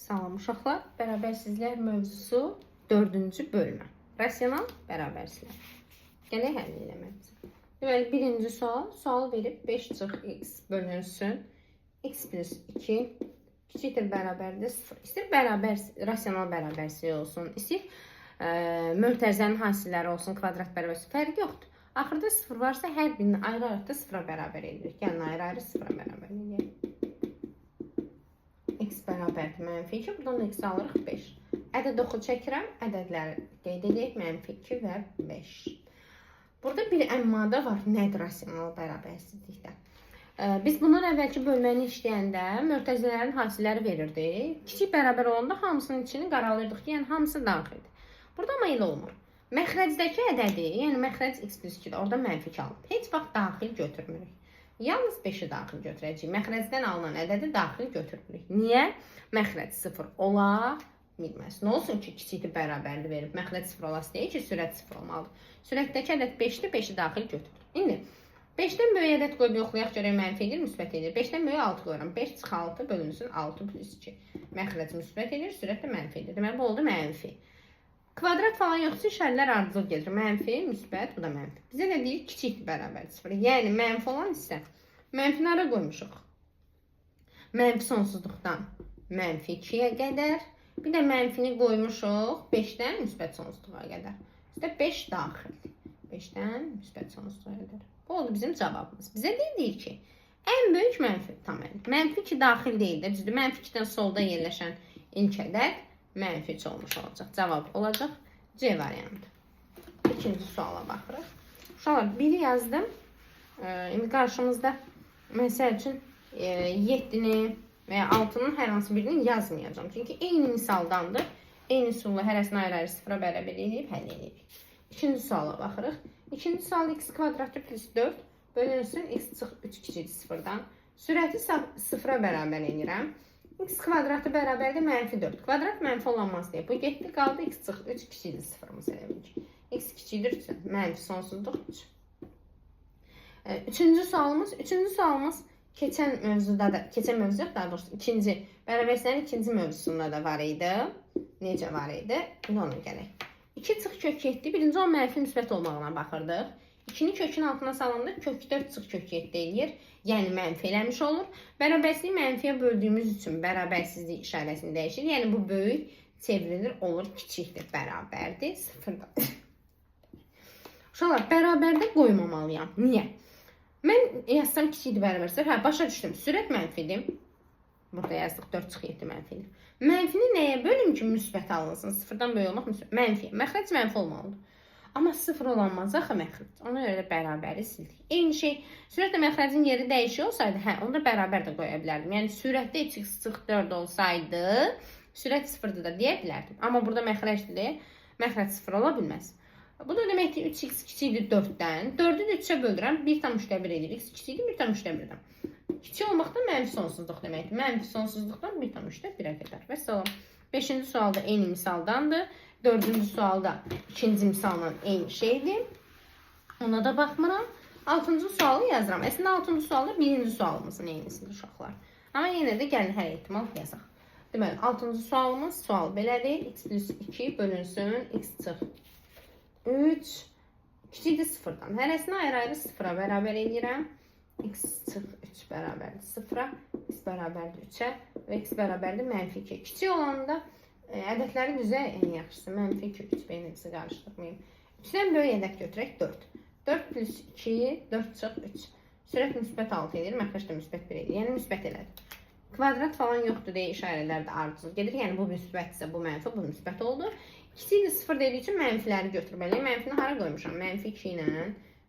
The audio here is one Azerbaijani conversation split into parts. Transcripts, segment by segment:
Salam uşaqlar, bərabərsizlər mövzusu 4-cü bölmə. Rasional bərabərsizlər. Gələk həll eləməyimiz. Deməli, birinci sual verib 5 çıx x bölünsün. X plus 2 kiçikdir bərabərdir 0. İstəyir rasional bərabərsizlik olsun, istəyir mötərizənin hasilləri olsun, kvadrat bərabərsizlik fərqi yoxdur. Axırda 0 varsa hər birini ayrı-ayrı da 0-a bərabər edirik. Gəlin ayrı-ayrı 0-a bərabər edək. X bərabərdir mənfi 2, buradan da x alırıq 5. Ədəd oxu çəkirəm, ədədləri qeyd edək, mənfi 2 və 5. Burada bir əmmada var, nədir rasional bərabərsizlikdə? Biz bundan əvvəlki bölməni işləyəndə mötərizələrin hasilləri verirdi. Kiçik bərabər olanda hamısının içini qaralırdıq ki, yəni hamısı daxildir. Burada amma elə olmur. Məxrəcdəki ədədi, yəni məxrəc x plus 2-də, orada mənfi 2 alınıb. Heç vaxt daxil götürmürük. Yalnız 5-i daxil götürəcəyik. Məxrəcdən alınan ədədi daxil götürmürük. Niyə? Məxrəc 0 ola bilməz. Nə olsun ki, kiçikdir bərabərli verib. Məxrəc 0 olası deyil ki, sürət 0 olmalıdır. Sürətdəki ədəd 5-dir, 5-i daxil götürür. İndi 5-dən böyük ədəd qoyub yoxlayaq görək mənfi edir, müsbət edir. 5-dən böyük 6 qoyuram. 5 çıx 6 bölünsün 6 plus 2. Məxrəc müsbət edir, sürət də mənfi edir. Deməli, bu oldu mənfi. Kvadrat falan yoxsa işarələr ardıcıl gedir. Mənfi, müsbət, bu da mənfi. Bizə nə deyir? Kiçikdir bərabər 0. Yəni mənfi olan isə mənfini ara qoymuşuq? Mənfi sonsuzluqdan mənfi 2-yə qədər. Bir də mənfini qoymuşuq 5-dən müsbət sonsuzluğa qədər. İşte 5 daxil. 5-dən müsbət sonsuzluğa qədər. Bu oldu bizim cavabımız. Bizə deyir ki, ən böyük mənfi tam ədəd. Mənfi 2 daxil deyil də, düzdür. Mənfi 2-dən solda yerləşən ilk ədəd mənfi 3 olmuş olacaq. Cavab olacaq C variantı. İkinci suala baxırıq. Uşaqlar, biri yazdım. İndi qarşımızda məsəl üçün 7-ni və ya 6-nın hər hansı birini yazmayacağım. Çünki eyni misaldandır. Eyni üsulla hərəsini ayrı-ayrı sıfıra bərabər edib həll edirik. İkinci suala baxırıq. İkinci sual x kvadratı plus 4 bölünsün x çıx 3 kiçikdir 0-dan. Sürəti 0-a bərabər edirəm. X kvadratı bərabərdir mənfi 4. Kvadrat mənfi olanmaz deyə. Bu getdi, qaldı x çıx 3 kiçikdir 0-ımız elə bilir. X kiçikdir 3, mənfi sonsuzluq 3. Üçüncü sualımız keçən mövzuda da, daha doğrusu ikinci, bərabərsizlərin ikinci mövzusunda da var idi. Necə var idi? Ona gələk. 2 çıx kök 7, birinci o mənfi müsbət olmağına baxırdıq. 2-ni kökün altına salanda kök 4 çıx kök 7 eləyir. Yəni mənfi eləmiş olur. Bərabərsizliyi mənfiyə böldüyümüz üçün bərabərsizlik işarəsini dəyişir. Yəni bu böyük çevrilir, olur kiçikdir, bərabərdir, sıfırda. Uşaqlar, bərabərdə qoymamalıyam. Niyə? Mən yazsam kiçikdir bərabərsə, başa düşdüm. Sürət mənfidir. Burada yazdıq 4 çıx 7 mənfidir. Mənfini nəyə bölüm ki, müsbət alınsın? Sıfırdan böyük olmaq müsbət. Mənfi. Məxrəc mənfi olmalıdır. Amma sıfır olanmaz axı məxrəc. Ona görə də bərabəri sildik. Eyni şey, sürətlə məxrəcin yeri dəyişiyor olsaydı, onda bərabər də qoya bilərdim. Yəni sürətdə 2x çıx 4 olsaydı, sürət sıfırdır da deyə bilərdim. Amma burada məxrəcdir deyə, məxrəc sıfır ola bilməz. Bu da deməkdir 3x kiçikdir 4-dən. 4-ü də 3-ə bölürəm, 1/3 edir. X kiçikdir 1/3-dən. Kiçik olmaqda mənfi sonsuzluq deməkdir. Mənfi sonsuzluqdan 1/1-ə qədər. Və salam. 5-ci sualda eyni misaldandır. 4-cü sualda ikinci misalla eyni şeydir. Ona da baxmıram. 6-cı sualı yazıram. Əslində 6-cı sualda 1-ci sualımızın eynisidir uşaqlar. Amma yenə də gəlin hər ehtimal yazaq. Deməli, 6-cı sualımız sual belədir. X plus 2 bölünsün x çıx 3 kiçikdir 0-dan. Hərəsini ayrı-ayrı 0-a bərabər edirəm. X çıx 3 bərabərdir 0-a, x bərabərdir 3-ə və x bərabərdir mənfi 2. Kiçik olanda ədədləri düzə en yaxşısı. Mənfi 2, 3 beynimizi qarışdırmayayım. 3-dən böyük ədəd götürək 4. 4 plus 2, 4 çıx 3. Sürət müsbət 6 edir, məxrəc də müsbət 1 edir. Yəni müsbət elədir. Kvadrat falan yoxdur deyə işarələr də ardıcıl gedir. Yəni bu müsbətsə bu mənfi, bu müsbət oldu. Kiçikdir 0 dediyi üçün mənfiləri götürməliyim. Mənfini hara qoymuşam? Mənfi 2 ilə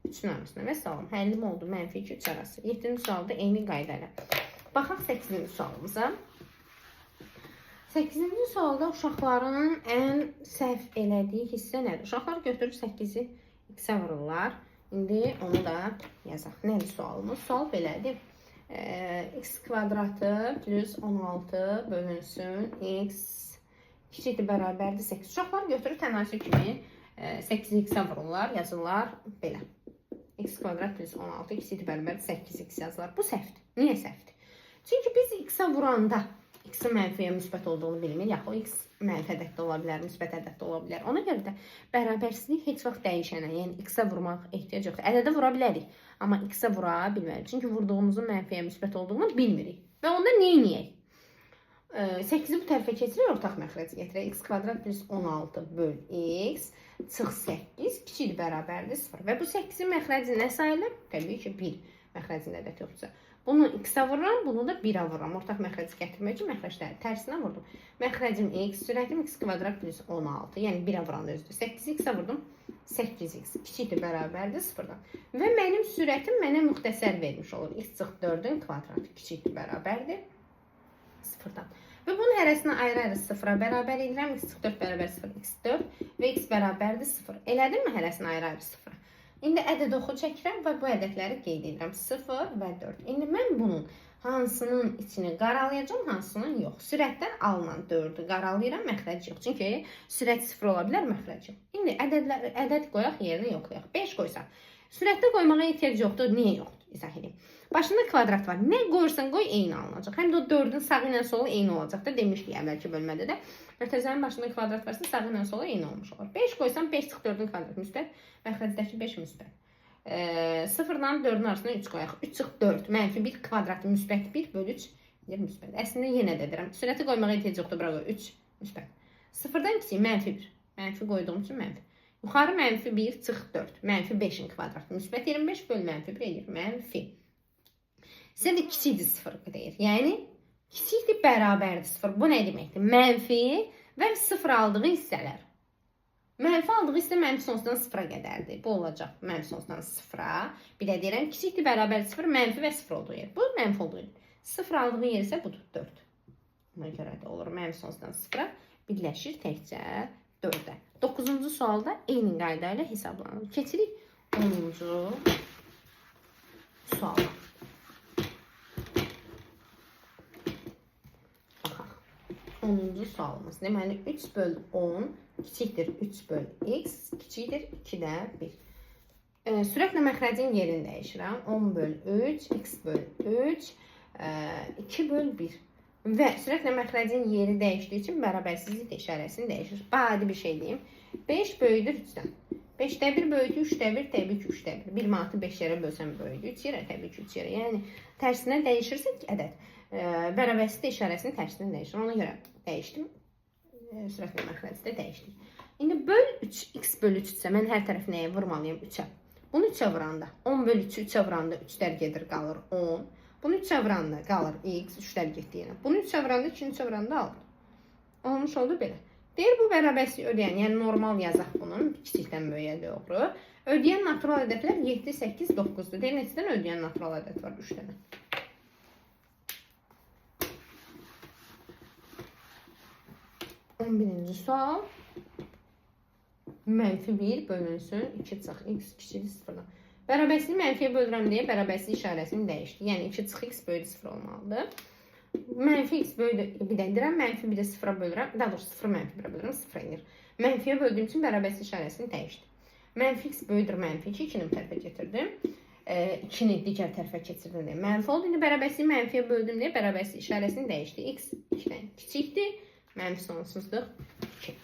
3-ün arasında və salam. Həllim oldu mənfi 2, 3 arası. 7-ci sualda eyni qayda ilə. Baxaq 8-ci sualımıza. 8-ci sualda uşaqların ən səhv elədiyi hissə nədir? Uşaqlar götürür 8-i x-ə vururlar. İndi onu da yazaq. Nədir sualımız? Sual belədir. X kvadratı plus 16 bölünsün x kiçikdir bərabərdir 8. Uşaqlar götürür tənasib kimi 8-i x-ə vururlar, yazırlar belə. X kvadrat plus 16 kiçikdir bərabərdir 8x yazılır. Bu səhvdir. Niyə səhvdir? Çünki biz x-ə vuranda x-in mənfi ya müsbət olduğunu bilmir. Yaxud x mənfi ədəd də ola bilər, müsbət ədəd də ola bilər. Ona görə də bərabərsizlik heç vaxt dəyişənə, yəni x-ə vurmaq ehtiyac yoxdur. Ədədə vura bilərik, amma x-ə vura bilmərik. Çünki vurduğumuzun mənfi ya müsbət olduğunu bilmirik. Və onda nə edək? 8-i bu tərəfə keçirək, ortaq məxrəci gətirək. X kvadrat plus 16 böl x çıx 8 kiçikdir, bərabərdir 0. Və bu 8-in məxrəci nə sayılır? Təbii ki, 1 məxrəcində ədəd yoxdursa. Bunu x-ə vururam, bunu da 1-ə vururam. Ortaq məxrəci gətirmək üçün məxrəcləri tərsinə vurdum. Məxrəcim x, sürətim x kvadrat plus 16. Yəni 1-ə vuranda özüdür. 8-i x-ə vurdum. 8x kiçikdir, bərabərdir 0-dan. Və mənim sürətim mənə müxtəsər vermiş olur. X çıx 4-ün kvadratı kiçikdir, bərabərdir 0-dan. Və bunun hərəsini ayrı-ayrı 0-a bərabər edirəm. X çıx 4 bərabər 0, x4 və x bərabərdir 0. Elədimmi hərəsini ayrı-ayrı 0-a? İndi ədəd oxu çəkirəm və bu ədədləri qeyd edirəm. 0 və 4. İndi mən bunun hansının içini qaralayacağım, hansının yox. Sürətdən alınan 4-ü qaralayıram, məxrəc yox. Çünki sürət 0 ola bilər, məxrəc yox. İndi ədəd qoyaq, yerinə yoxlayaq. 5 qoysaq. Sürətdə qoymağa ehtiyac yoxdur. Niyə yoxdur? İzah edeyim. Başında kvadrat var. Nə qoyursan qoy eyni alınacaq. Həm də o 4-ün sağı ilə solu eyni olacaq da demişdik əvvəlki bölmədə də. Mərtəzənin başında kvadrat varsa sağı ilə solu eyni olmuş olur. 5 qoysam 5 çıx 4-ün kvadratı müsbət. Məxrəcdəki 5 müsbət. 0-dan 4-ün arasında 3 qoyaq. 3 çıx 4 mənfi 1 kvadratı müsbət 1 bölü 3 müsbət. Əslində yenə də deyirəm. Sürəti qoymağa ehtiyac yoxdur. Bura qoy 3 müsbət. 0-dan kiçik mənfi 1. Mənfi qoyduğum üçün mənfi. Yuxarı mənfi 1 çıx 4. Mənfi 5-in kvadratı müsbət 25 bölü mənfi 1 edir. Mənfi. Sizə də kiçikdir 0 deyir. Yəni kiçikdir, bərabərdir 0. Bu nə deməkdir? Mənfi və 0 aldığı hissələr. Mənfi aldığı hissə mənfi sonsuzdan 0-a qədərdir. Bu olacaq mənfi sonsuzdan 0-a. Bir də deyirəm kiçikdir, bərabər 0, mənfi və 0 olduğu yer. Bu mənfi olduğu yer. 0 aldığı yer isə budur 4. Buna görə də olur mənfi sonsuzdan 0-a birləşir təkcə 4-ə. 9-cu sualda eyni qayda ilə hesablanır. Keçirik 10-cu suala. Baxaq. 10-cu sualımız. Deməli 3 böl 10 kiçikdir 3 böl x kiçikdir 2-də 1. Sürətlə məxrəcin yerini dəyişirəm. 10 böl 3 x böl 3 2 böl 1. Və sürətlə məxrəcin yeri dəyişdiyi üçün bərabərsizlik işarəsini dəyişir. Adi bir şey deyim. 5 böyüdür 3-dən. 5-də 1 böyüdür 3-də 1, təbii ki 3-də 1. 1 manatı 5 yerə bölsəm böyüdür 3 yerə, təbii ki 3 yerə. Yəni tərsinə dəyişirsə ədəd. Bərabərsizlik işarəsini tərsinə dəyişir. Ona görə dəyişdim. Sürətlə məxrəci də dəyişdik. İndi böl 3, x böl 3-sə mən hər tərəfi nəyə vurmalıyım? 3-ə. Bunu 3-ə vuranda, 10 böl 3-ü 3-ə vuranda 3-lər gedir, qalır 10. Bunu 3-ə vuranda qalır x, 3-lər getdi yenə. Bunu 3-ə vuranda, 2-ni 3-ə vuranda alır. Olmuş oldu belə. Deyir, bu bərabərsizlik ödəyən, yəni normal yazaq bunun, kiçikdən böyüyə doğru. Ödəyən natural ədədlər 7, 8, 9-dur. Deyir, neçədən ödəyən natural ədəd var? 3 dənə. Birinci sual. Mənfi 1 bölünsün 2 çıx x kiçikdir 0-dan. Bərabərsizliyi mənfiyə bölürəm deyə bərabərsizlik işarəsini dəyişdi. Yəni 2 çıx x bölü 0 olmalıdır. Mənfi x bölü bir də deyirəm, mənfi 1-ə 0-a bölürəm. Daha doğrusu 0 mənfi 1-ə bölürəm, 0 inir. Mənfiyə böldüyüm üçün bərabərsizlik işarəsini dəyişdi. Mənfi x bölüdür mənfi 2, 2-ni bu tərəfə getirdim. 2-ni digər tərəfə keçirdim deyə mənfi oldu. İndi bərabərsizliyi mənfiyə böldüm deyə bərabərsizlik işarəsini dəyişdi. X 2-dən kiçikdir. Mənfi sonsuzluq 2.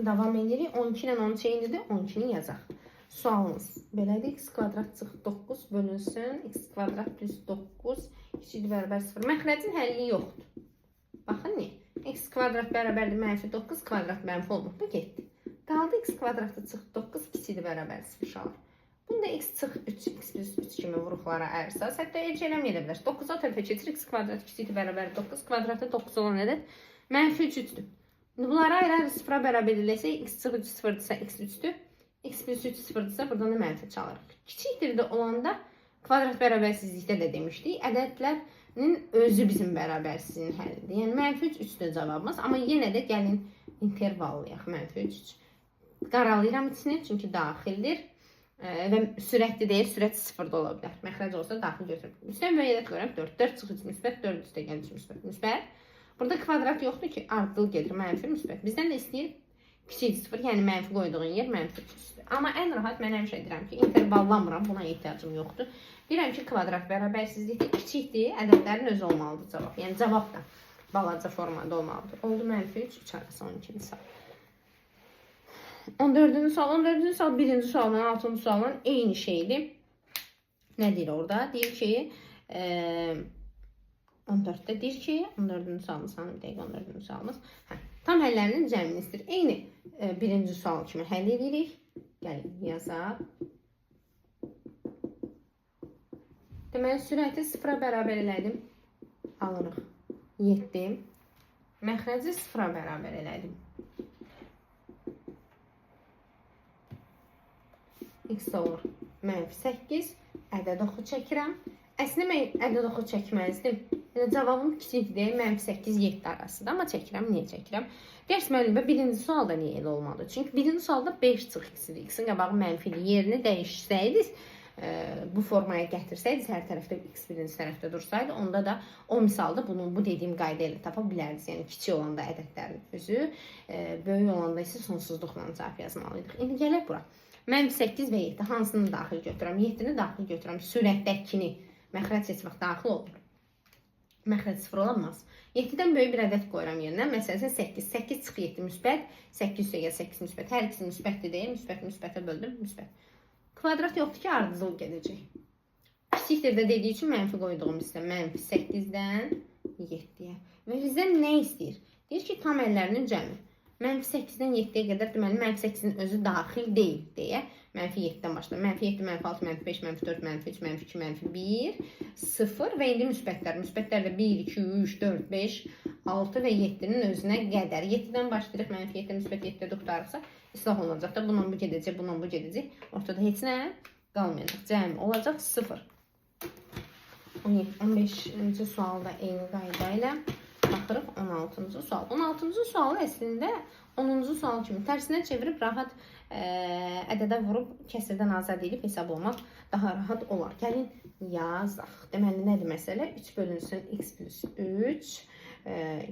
Davam edirik. 12 ilə 13 eynidir. 12-ni yazaq. Sualımız belədir. X kvadrat çıx 9 bölünsün. X kvadrat plus 9 kiçikdir bərabər 0. Məxrəcin həlli yoxdur. Baxın niyə? X kvadrat bərabərdir mənfi 9 kvadrat mənfi olmur. Bu getdi. Qaldı x kvadratı çıx 9 kiçikdir bərabər 0 şalır. Bunda x çıx 3, x plus 3 kimi vuruqlara ərsaz. Hətta elçə eləməyə də bilər. 9-a tərəfə keçir, x kvadrat kiçikdir bərabər 9 kvadratı 9 olan ədəd mənfi 3-dür. Bunları ayrı-ayrı 0-a bərabər eləsək, x çıx 3 0-dırsa x 3-dür. X plus 3 0-dırsa buradan da mənfi çalırıq. Kiçikdir də olanda kvadrat bərabərsizlikdə də demişdik. Ədədlərin özü bizim bərabərsizliyin həllidir. Yəni mənfi 3 3-dür cavabımız. Amma yenə də gəlin intervallayaq mənfi 3 3. Qaralayıram içini çünki daxildir. Və sürətli deyil, sürət 0-da ola bilər. Məxrəc olsa daxil götürürəm. Müsbət müəyyənət görürəm 4. 4 çıx 3 müsbət, 4 üstə gəlir müsbət. Müsbət. Burada kvadrat yoxdur ki, ardılı gedir, mənfi müsbət. Bizdən də istəyir Kiçik 0, yəni mənfi qoyduğun yer mənfi 3-dür. Amma ən rahat mən həmişə deyirəm ki, intervallamıram, buna ehtiyacım yoxdur. Deyirəm ki, kvadrat bərabərsizlikdə kiçikdir, ədədlərin özü olmalıdır cavab. Yəni cavab da balaca formada olmalıdır. Oldu mənfi 3, 3 arası 12-ci sual. 14-cü sual, 14-cü sual 1-ci sualdan 6-cı sualdan eyni şeydir. Nə deyir orada? Deyir ki, 14-də deyir ki, 14-cü sualımız, hanım deyək 14-cü sualımız. Tam həllərinin cəmini istəyir. Eyni birinci sual kimi həll edirik. Gəlin, yazaq. Deməli, sürəti 0-a bərabər elədim. Alırıq 7. Məxrəci 0-a bərabər elədim. X olur -8. Ədəd oxu çəkirəm. Əslində mən ədəd oxu çəkməzdim. Yəni, cavabım kiçikdir, -8, 7 arasıdır. Amma çəkirəm, niyə çəkirəm? Dərs müəllimə birinci sualda niyə elə olmadı? Çünki birinci sualda 5 çıx x-dir. X-in qabağı mənfili yerini dəyişsəydiniz, bu formaya gətirsəydiniz, hər tərəfdə x birinci tərəfdə dursaydı, onda da o misalda bu dediyim qayda ilə tapa bilərdiniz. Yəni, kiçik olanda ədədlərin özü, böyük olanda isə sonsuzluqla cavab yazmalıydıq. İndi gələk bura. -8 və 7 hansını daxil götürəm? 7-ni daxil götürəm. Sürətdəkini məxrəc heç vaxt daxil olur. Məxrəc 0 olamaz. 7-dən böyük bir ədəd qoyuram yerinə. Məsələn 8. 8 çıx 7 müsbət. 8 üstə gəl 8 müsbət. Hər ikisi müsbətdir deyə müsbətə böldüm. Müsbət. Kvadrat yoxdur ki, ardıcıl gedəcək. Kiçikdir də dediyi üçün mənfi qoyduğum isə -8-dən 7-yə. Və bizdən nə istəyir? Deyir ki, tam əllərinin cəmi. -8-dən 7-yə qədər deməli -8-in özü daxil deyil deyə -7-dən başlayır. -7, -6, -5, -4, -3, -2, -1, 0 və indi müsbətlər. Müsbətlər də 1, 2, 3, 4, 5, 6 və 7-nin özünə qədər. 7-dən başlayırıq, -7, müsbət 7-də qurtarırsa islah olunacaq da. Bununla bu gedəcək, bununla bu gedəcək. Ortada heç nə qalmayacaq. Cəmi olacaq 0. 15-ci sualda eyni qayda ilə baxırıq 16-cı sual. 16-cı sualı əslində 10-cu sual kimi tərsinə çevirib rahat ədədə vurub kəsirdən azad edib hesablamaq daha rahat olar. Gəlin yazaq. Deməli nədir məsələ? 3 bölünsün x plus 3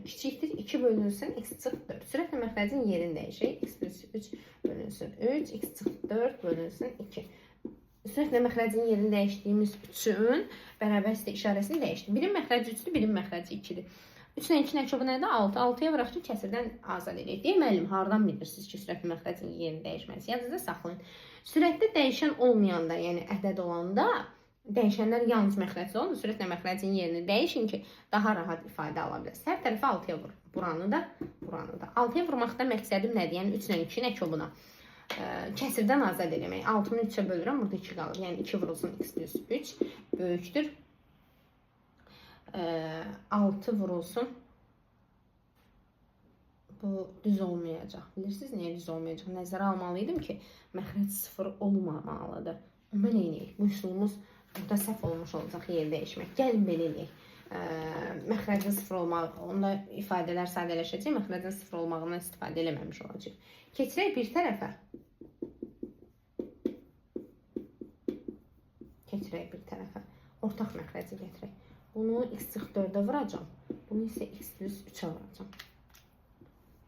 kiçikdir. 2 bölünsün x çıx 4. Sürətlə məxrəcin yerini dəyişək. X plus 3 bölünsün 3, x çıx 4 bölünsün 2. Sürətlə məxrəcin yerini dəyişdiyimiz üçün bərabər işarəsini dəyişdik. Birin məxrəci 3-dür, birin məxrəci 2-dir. 3-lə 2-nin əksəbi nədir? 6. 6-ya vuraq ki, kəsirdən azad edək. Deyək, müəllim, hardan bilirsiniz ki, sürətli məxrəcin yerini dəyişməsi? Yadınızda saxlayın. Sürətdə dəyişən olmayanda, yəni ədəd olanda, dəyişənlər yalnız məxrəcdə olur. Sürətlə məxrəcin yerini dəyişin ki, daha rahat ifadə ala biləsiniz. Hər tərəfə 6-ya vurun. Buranı da, buranı da. 6-ya vurmaqda məqsədim nədir? Yəni 3-lə 2-nin əksəbuna kəsirdən azad eləmək. 6-nı 3-ə bölürəm, burada 2 qalır. Yəni 2 vurulsun x plus 3 böyükdür. 6 vurulsun. Bu düz olmayacaq. Bilirsiniz niyə düz olmayacaq? Nəzərə almalıydım ki, məxrəc 0 olmamalıdır. Amma nə edək? Bu üsulumuz burada səhv olmuş olacaq yer dəyişmək. Gəlin belə eləyək. Məxrəcin 0 olmağı, onda ifadələr sadələşəcək. Məxrəcin 0 olmağından istifadə eləməmiş olacaq. Keçirək bir tərəfə. Keçirək bir tərəfə. Ortaq məxrəci gətirək. Bunu x çıx 4-ə vuracam. Bunu isə x plus 3-ə vuracam.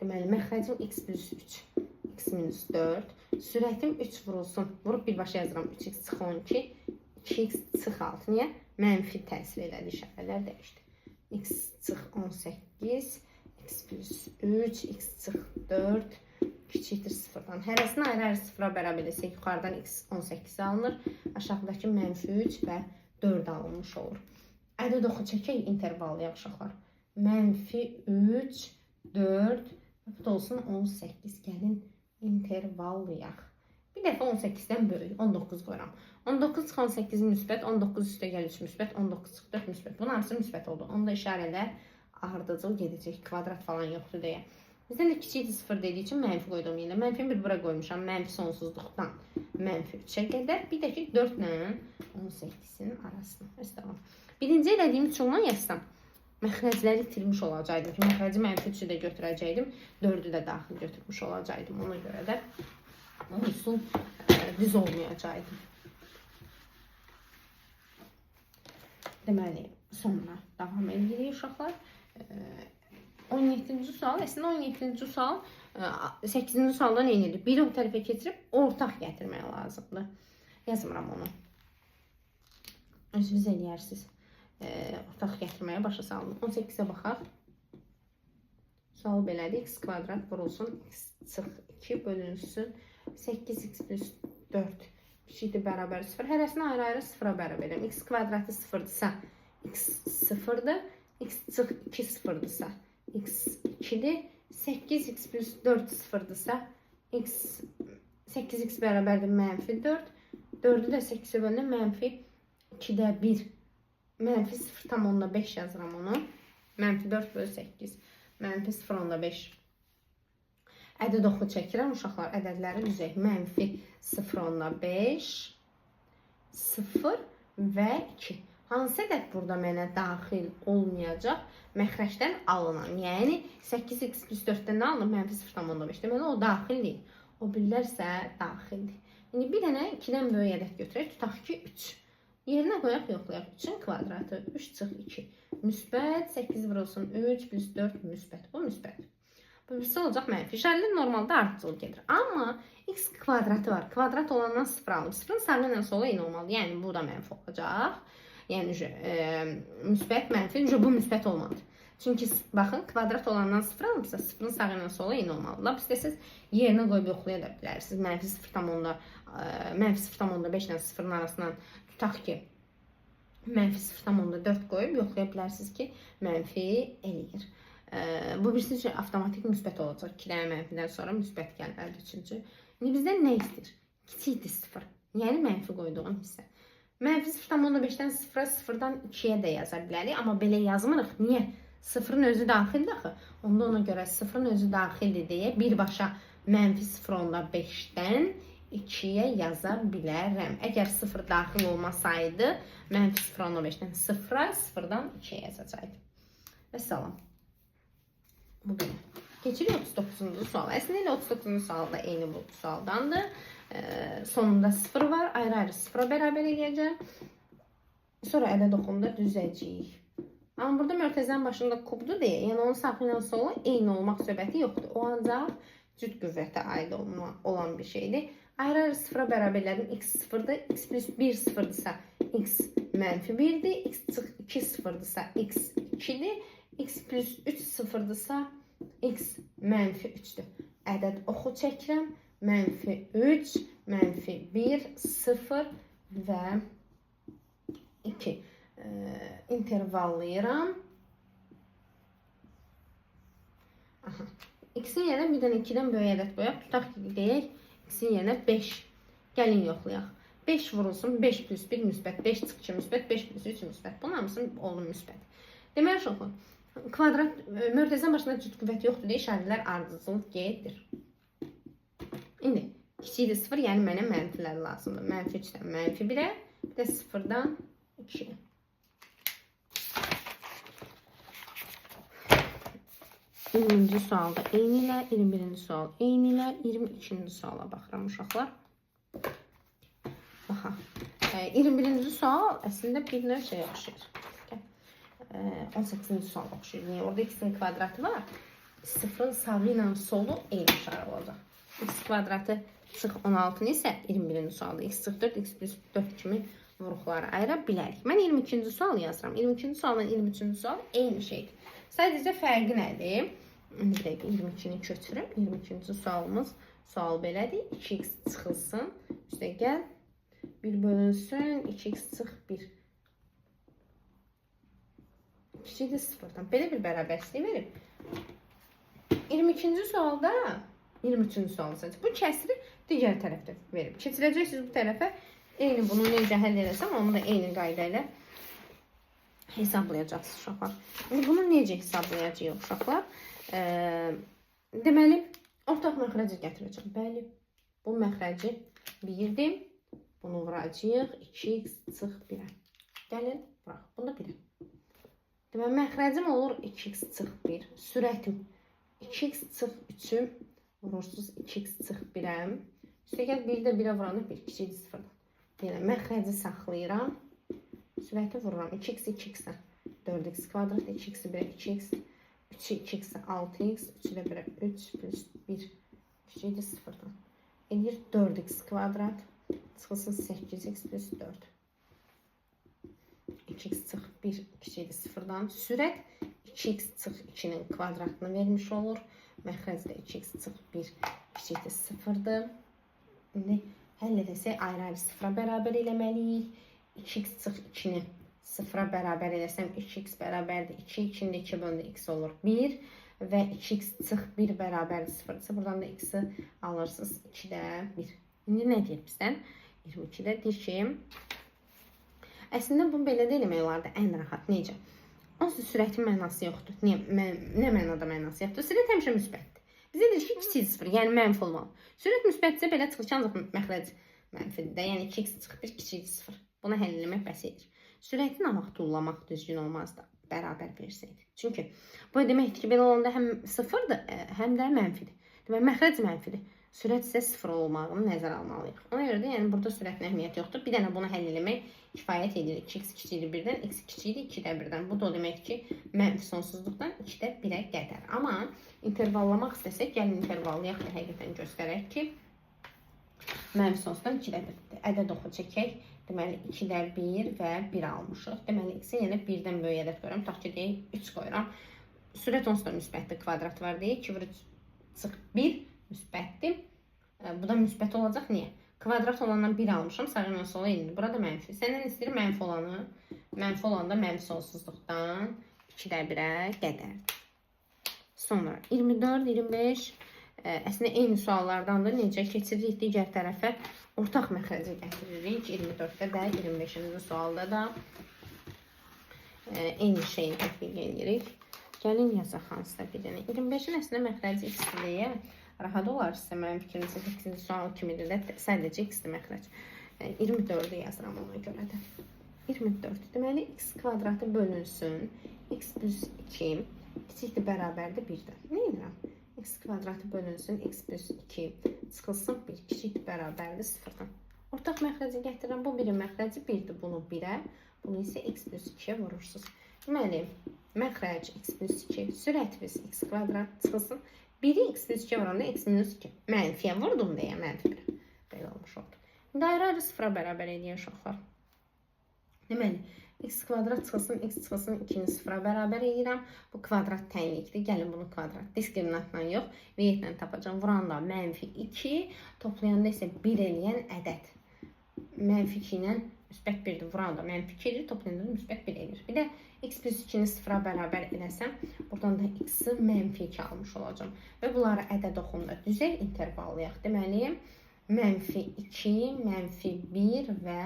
Deməli, məxrəcim x plus 3. X minus 4. Sürətim 3 vurulsun. Vurub birbaşa yazıram. 3x çıx 12. 2x çıx 6. Niyə? Mənfi təsir elədi. İşarələr dəyişdi. X çıx 18. X plus 3. X çıx 4. Kiçikdir 0-dan. Hərəsini ayrı-ayrı 0-a bərabər etsək, yuxarıdan x 18 alınır. Aşağıdakı -3 və 4 alınmış olur. Ədəd oxu çəkək, intervallayaq uşaqlar. -3, 4, bu da olsun 18. Gəlin intervallayaq. Bir dəfə 18-dən böyük, 19 qoyuram. 19 çıx 18 müsbət, 19 üstə gəl 3 müsbət, 19 çıx 4 müsbət. Bunun hamısı müsbət oldu. Onda işarələr ardıcıl gedəcək, kvadrat falan yoxdur deyə. Bizdən də kiçikdir 0 dediyi üçün mənfi qoydum yenə. Mənfini bir bura qoymuşam, mənfi sonsuzluqdan -3-ə qədər. Bir də ki 4 ilə 18-in arasında. Tamam. Birinci elədiyim üsuldan yazsam, məxrəcləri itirmiş olacaqdım ki, məxrəci -3-ü də götürəcəkdim, 4-ü də daxil götürmüş olacaqdım. Ona görə də o üsul düz olmayacaqdı. Deməli, sonra davam edirik uşaqlar. 17-ci sual, əslində 17-ci sual 8-ci sualda nə edir? Biri o tərəfə keçirib ortaq gətirmək lazımdır. Yazmıram onu. Özünüz eləyərsiniz. Ortaq gətirməyə başa salın. 18-ə baxaq. Sual belədir. X kvadrat vurulsun. X çıx 2 bölünsün. 8x plus 4 kiçikdir bərabər 0. Hərəsini ayrı-ayrı 0-a bərabər edirəm. X kvadratı 0-dırsa x 0-dır. X çıx 2 0-dırsa x 2-dir. 8x plus 4 0-dırsa x 8x bərabərdir mənfi 4. 4-ü də 8-ə bölünür. Mənfi 2-də 1. Mənfi 0,5 yazıram onu. Mənfi 4 bölü 8. Mənfi 0,5. Ədəd oxu çəkirəm. Uşaqlar ədədləri düzək. Mənfi 0,5, 0 və 2. Hansı ədəd burada mənə daxil olmayacaq? Məxrəcdən alınan. Yəni 8x plus 4-dən nə alınır? Mənfi 0,5. Deməli o daxil deyil. O bilirlərsə daxildir. Yəni bir dənə 2-dən böyük ədəd götürək. Tutaq ki 3. Yerinə qoyaq, yoxlayaq. 3-ün kvadratı 3 çıx 2. Müsbət 8 vurulsun 3 plus 4 müsbət. Bu müsbət. Bu birisi olacaq mənfi. İşarələr normalda ardıcıl gedir. Amma x kvadratı var. Kvadrat olandan 0 alıb. 0-ın sağı ilə solu eyni olmalı. Yəni bu da mənfi olacaq. Yəni müsbət mənfi. Bu müsbət olmalıdır. Çünki baxın kvadrat olandan 0 alıbsa 0-ın sağı ilə solu eyni olmalı. Lap istəsiz yerinə qoyub yoxlaya da bilərsiniz. Mənfi 0,5 ilə 0-ın arasından tutaq ki mənfi 0,4 qoyub yoxlaya bilərsiniz ki mənfi eləyir. Bu birisi üçün avtomatik müsbət olacaq. 2 dənə mənfidən sonra müsbət gəlməlidir üçüncü. İndi bizdən nə istəyir? Kiçikdir 0. Yəni mənfi qoyduğum hissə. Mənfi 0,5-dən 0-a 0-dan 2-yə də yaza bilərik. Amma belə yazmırıq. Niyə? 0-ın özü daxildir axı. Onda ona görə 0-ın özü daxildir deyə birbaşa mənfi 0,5-dən 2-yə yaza bilərəm. Əgər 0 daxil olmasaydı, mənfi 0,5-dən 0-a, 0-dan 2-yə yazacaqdı. Və salam. Bu belə. Keçirik 39-cu sual. Əslində ilə 39-cu sual da eyni bu sualdandır. Sonunda 0 var. Ayrı-ayrı 0-a bərabər eləyəcəm. Sonra ədəd oxumda düzəcəyik. Amma burada mörtəzənin başında kubdur deyə, yəni onun sağı ilə solu eyni olmaq söhbəti yoxdur. O ancaq cüt qüvvətə aid olan bir şeydir. Ayrı-ayrı 0-a bərabərlərim x 0-dır. X plus 1 0-dırsa x mənfi 1-dir. X çıx 2 0-dırsa x 2-dir. X plus 3 0-dırsa x mənfi 3-dür. Ədəd oxu çəkirəm. Mənfi 3, mənfi 1, 0 və 2. İntervallayıram. X-in yerinə bir dənə 2-dən böyük ədəd qoyaq. Tutaq ki, deyək, x-in yerinə 5. Gəlin yoxlayaq. 5 vurulsun, 5 plus 1 müsbət, 5 çıx 2 müsbət, 5 plus 3 müsbət. Bunun hamısının oldu müsbət. Deməli, uşaqlar, kvadrat, mörtəzənin başında cüt qüvvət yoxdur deyə işarələr ardıcıl gedir. İndi, kiçikdir 0, yəni mənə mənfilər lazımdır. Mənfi 3-dən mənfi 1-ə, bir də 0-dan 2-yə. 20-ci sualda eyni ilə, 21-ci sual eyni ilə, 22-ci suala baxıram uşaqlar. Baxaq. 21-ci sual əslində bir növ şey oxşayır. 18-ci sual oxşayır. Niyə? Orada x-in kvadratı var. 0-ın sağı ilə solu eyni işarə olacaq. X kvadratı çıx 16-nı isə 21-ci sualda x çıx 4, x plus 4 kimi vuruqları ayıra bilərik. Mən 22-ci sual yazıram. 22-ci sualla 23-cü sual eyni şeydir. Sadəcə fərqi nədir? Bir dəqiqə 22-ni köçürüm. 22-ci sualımız sual belədir. 2x çıxılsın. Üstə gəl. 1 bölünsün. 2x çıx 1. Kiçikdir 0-dan. Belə bir bərabərslik verib. 22-ci sualda 23-cü sual sadəcə. Bu kəsiri digər tərəfdə verib. Keçirəcəksiniz bu tərəfə. Eyni bunu necə həll edəsəm, onu da eyni qayda ilə hesablayacaqsınız uşaqlar. Bunu necə hesablayacağıq uşaqlar? Deməli, ortaq məxrəci gətirəcəm. Bəli, bu məxrəci 1-dir. Bunu vuracağıq. 2x çıx 1-ə. Gəlin, vuraq. Bunu da 1-ə. Deməli, məxrəcim olur 2x çıx 1. Sürətim 2x çıx 3-üm. Vurursuz 2x çıx 1-ə. Üstə gəl 1-də 1-ə vuranda 1, kiçikdir 0-dan. Yəni, məxrəci saxlayıram. Sürəti vururam. 2x 2x-ə. 4x kvadrat, 2x 1, 2x. 3'ü 2x 6x, 3'ü də 1'ə 3 plus 1 kiçikdir 0-dan. Edir 4x kvadrat çıxılsın 8x plus 4. 2x çıx 1 kiçikdir 0-dan. Sürət 2x çıx 2'nin kvadratını vermiş olur. Məxrəcdə 2x çıx 1 kiçikdir 0-dır. İndi həll edəsək ayrı-ayrı 0-a bərabər eləməliyik. 2x çıx 2'ni 0'a bərabər eləsəm 2x bərabərdir 2, 2'nin 2 bölündə x olur 1 və 2x çıx 1 bərabərdir 0-dırsa buradan da x'i alırsınız 2'də 1. İndi nə deyir bizdən? 22'də deyir ki, əslində bunu belə də eləmək olardı ən rahat. Necə? Onsuz sürətin mənası yoxdur. Niyə? Nə mənada mənası yoxdur? Sürət həmişə müsbətdir. Bizə deyir ki, kiçik 0, yəni mənfi olmalı. Sürət müsbətsə belə çıxır ki, ancaq məxrəc mənfidir də. Yəni 2x çıx 1 kiçik 0. Bunu həll eləmək bəs edir. Sürəti namaq tullamaq düzgün olmaz da. Bərabər versəydi. Çünki bu deməkdir ki, belə olanda həm 0'dır, həm də mənfidir. Deməli, məxrəc mənfidir. Sürət isə 0 olmağını nəzərə almalıyıq. Ona görə də yəni burada sürətin əhəmiyyəti yoxdur. Bir dənə bunu həll eləmək kifayət edir. 2x kiçikdir 1-dən, x kiçikdir 2-də 1-dən. Bu da o demək ki, mənfi sonsuzluqdan 2-də 1-ə qədər. Amma intervallamaq istəsək, gəlin intervallayaq da həqiqətən göstərək ki, mənfi sonsuzdan 2-də 1-dir. Ədəd oxu çəkək. Deməli, 2-də 1 və 1 almışıq. Deməli, x-i yenə 1-dən böyük ədəd qoyuram. Tutaq ki, deyək, 3 qoyuram. Sürət onsuz da müsbətdir, kvadrat var deyək. 2 vur 3 çıx 1 müsbətdir. Bu da müsbət olacaq. Niyə? Kvadrat olandan 1 almışam. Sağından sola indi. Burada mənfi. Səndən istəyir mənfi olanı. Mənfi olanda mənfi sonsuzluqdan 2-də 1-ə qədərdir. Sonra 24, 25. Əslində eyni suallardandır. Necə keçiririk digər tərəfə? Ortaq məxrəci gətiririk. 24'də də, 25-ci sualda da eyni şeyi tətbiq edirik. Gəlin yazaq hansıda birini. 25'in əslində məxrəci x-dir deyə rahat olar sizə. Mənim fikrimcə 8-ci sual kimidir də sadəcə x-dir məxrəc. 24'ü yazıram ona görə də. 24. Deməli, x kvadratı bölünsün. X plus 2 kiçikdir bərabərdir 1-dən. Nə edirəm? X kvadratı bölünsün, x plus 2 çıxılsın 1, kiçikdir bərabərdir 0-dan. Ortaq məxrəci gətirirəm, bu birin məxrəci 1-dir, bunu 1-ə, bunu isə x plus 2-yə vurursunuz. Deməli, məxrəc x plus 2, sürətimiz x kvadrat çıxılsın, 1-i x plus 2-yə vuranda x minus 2, mənfiyə vurdum deyə mənfi 1-ə. Belə olmuş oldu. İndi ayrı-ayrı 0-a bərabər edən uşaqlar. Deməli, x kvadrat çıxılsın, x çıxılsın 2-ni 0-a bərabər edirəm. Bu kvadrat tənlikdir. Gəlin bunu kvadrat diskriminantla yox, V-lə tapacağım. Vuranda mənfi 2, toplayanda isə 1 eləyən ədəd. Mənfi 2 ilə müsbət 1-dir. Vuranda mənfi 2-dir, toplayanda müsbət 1 eləyir. Bir də x plus 2-ni 0-a bərabər eləsəm, buradan da x-i mənfi 2 almış olacağım. Və bunları ədəd oxumda düzək intervallayaq. Deməli, mənfi 2, mənfi 1 və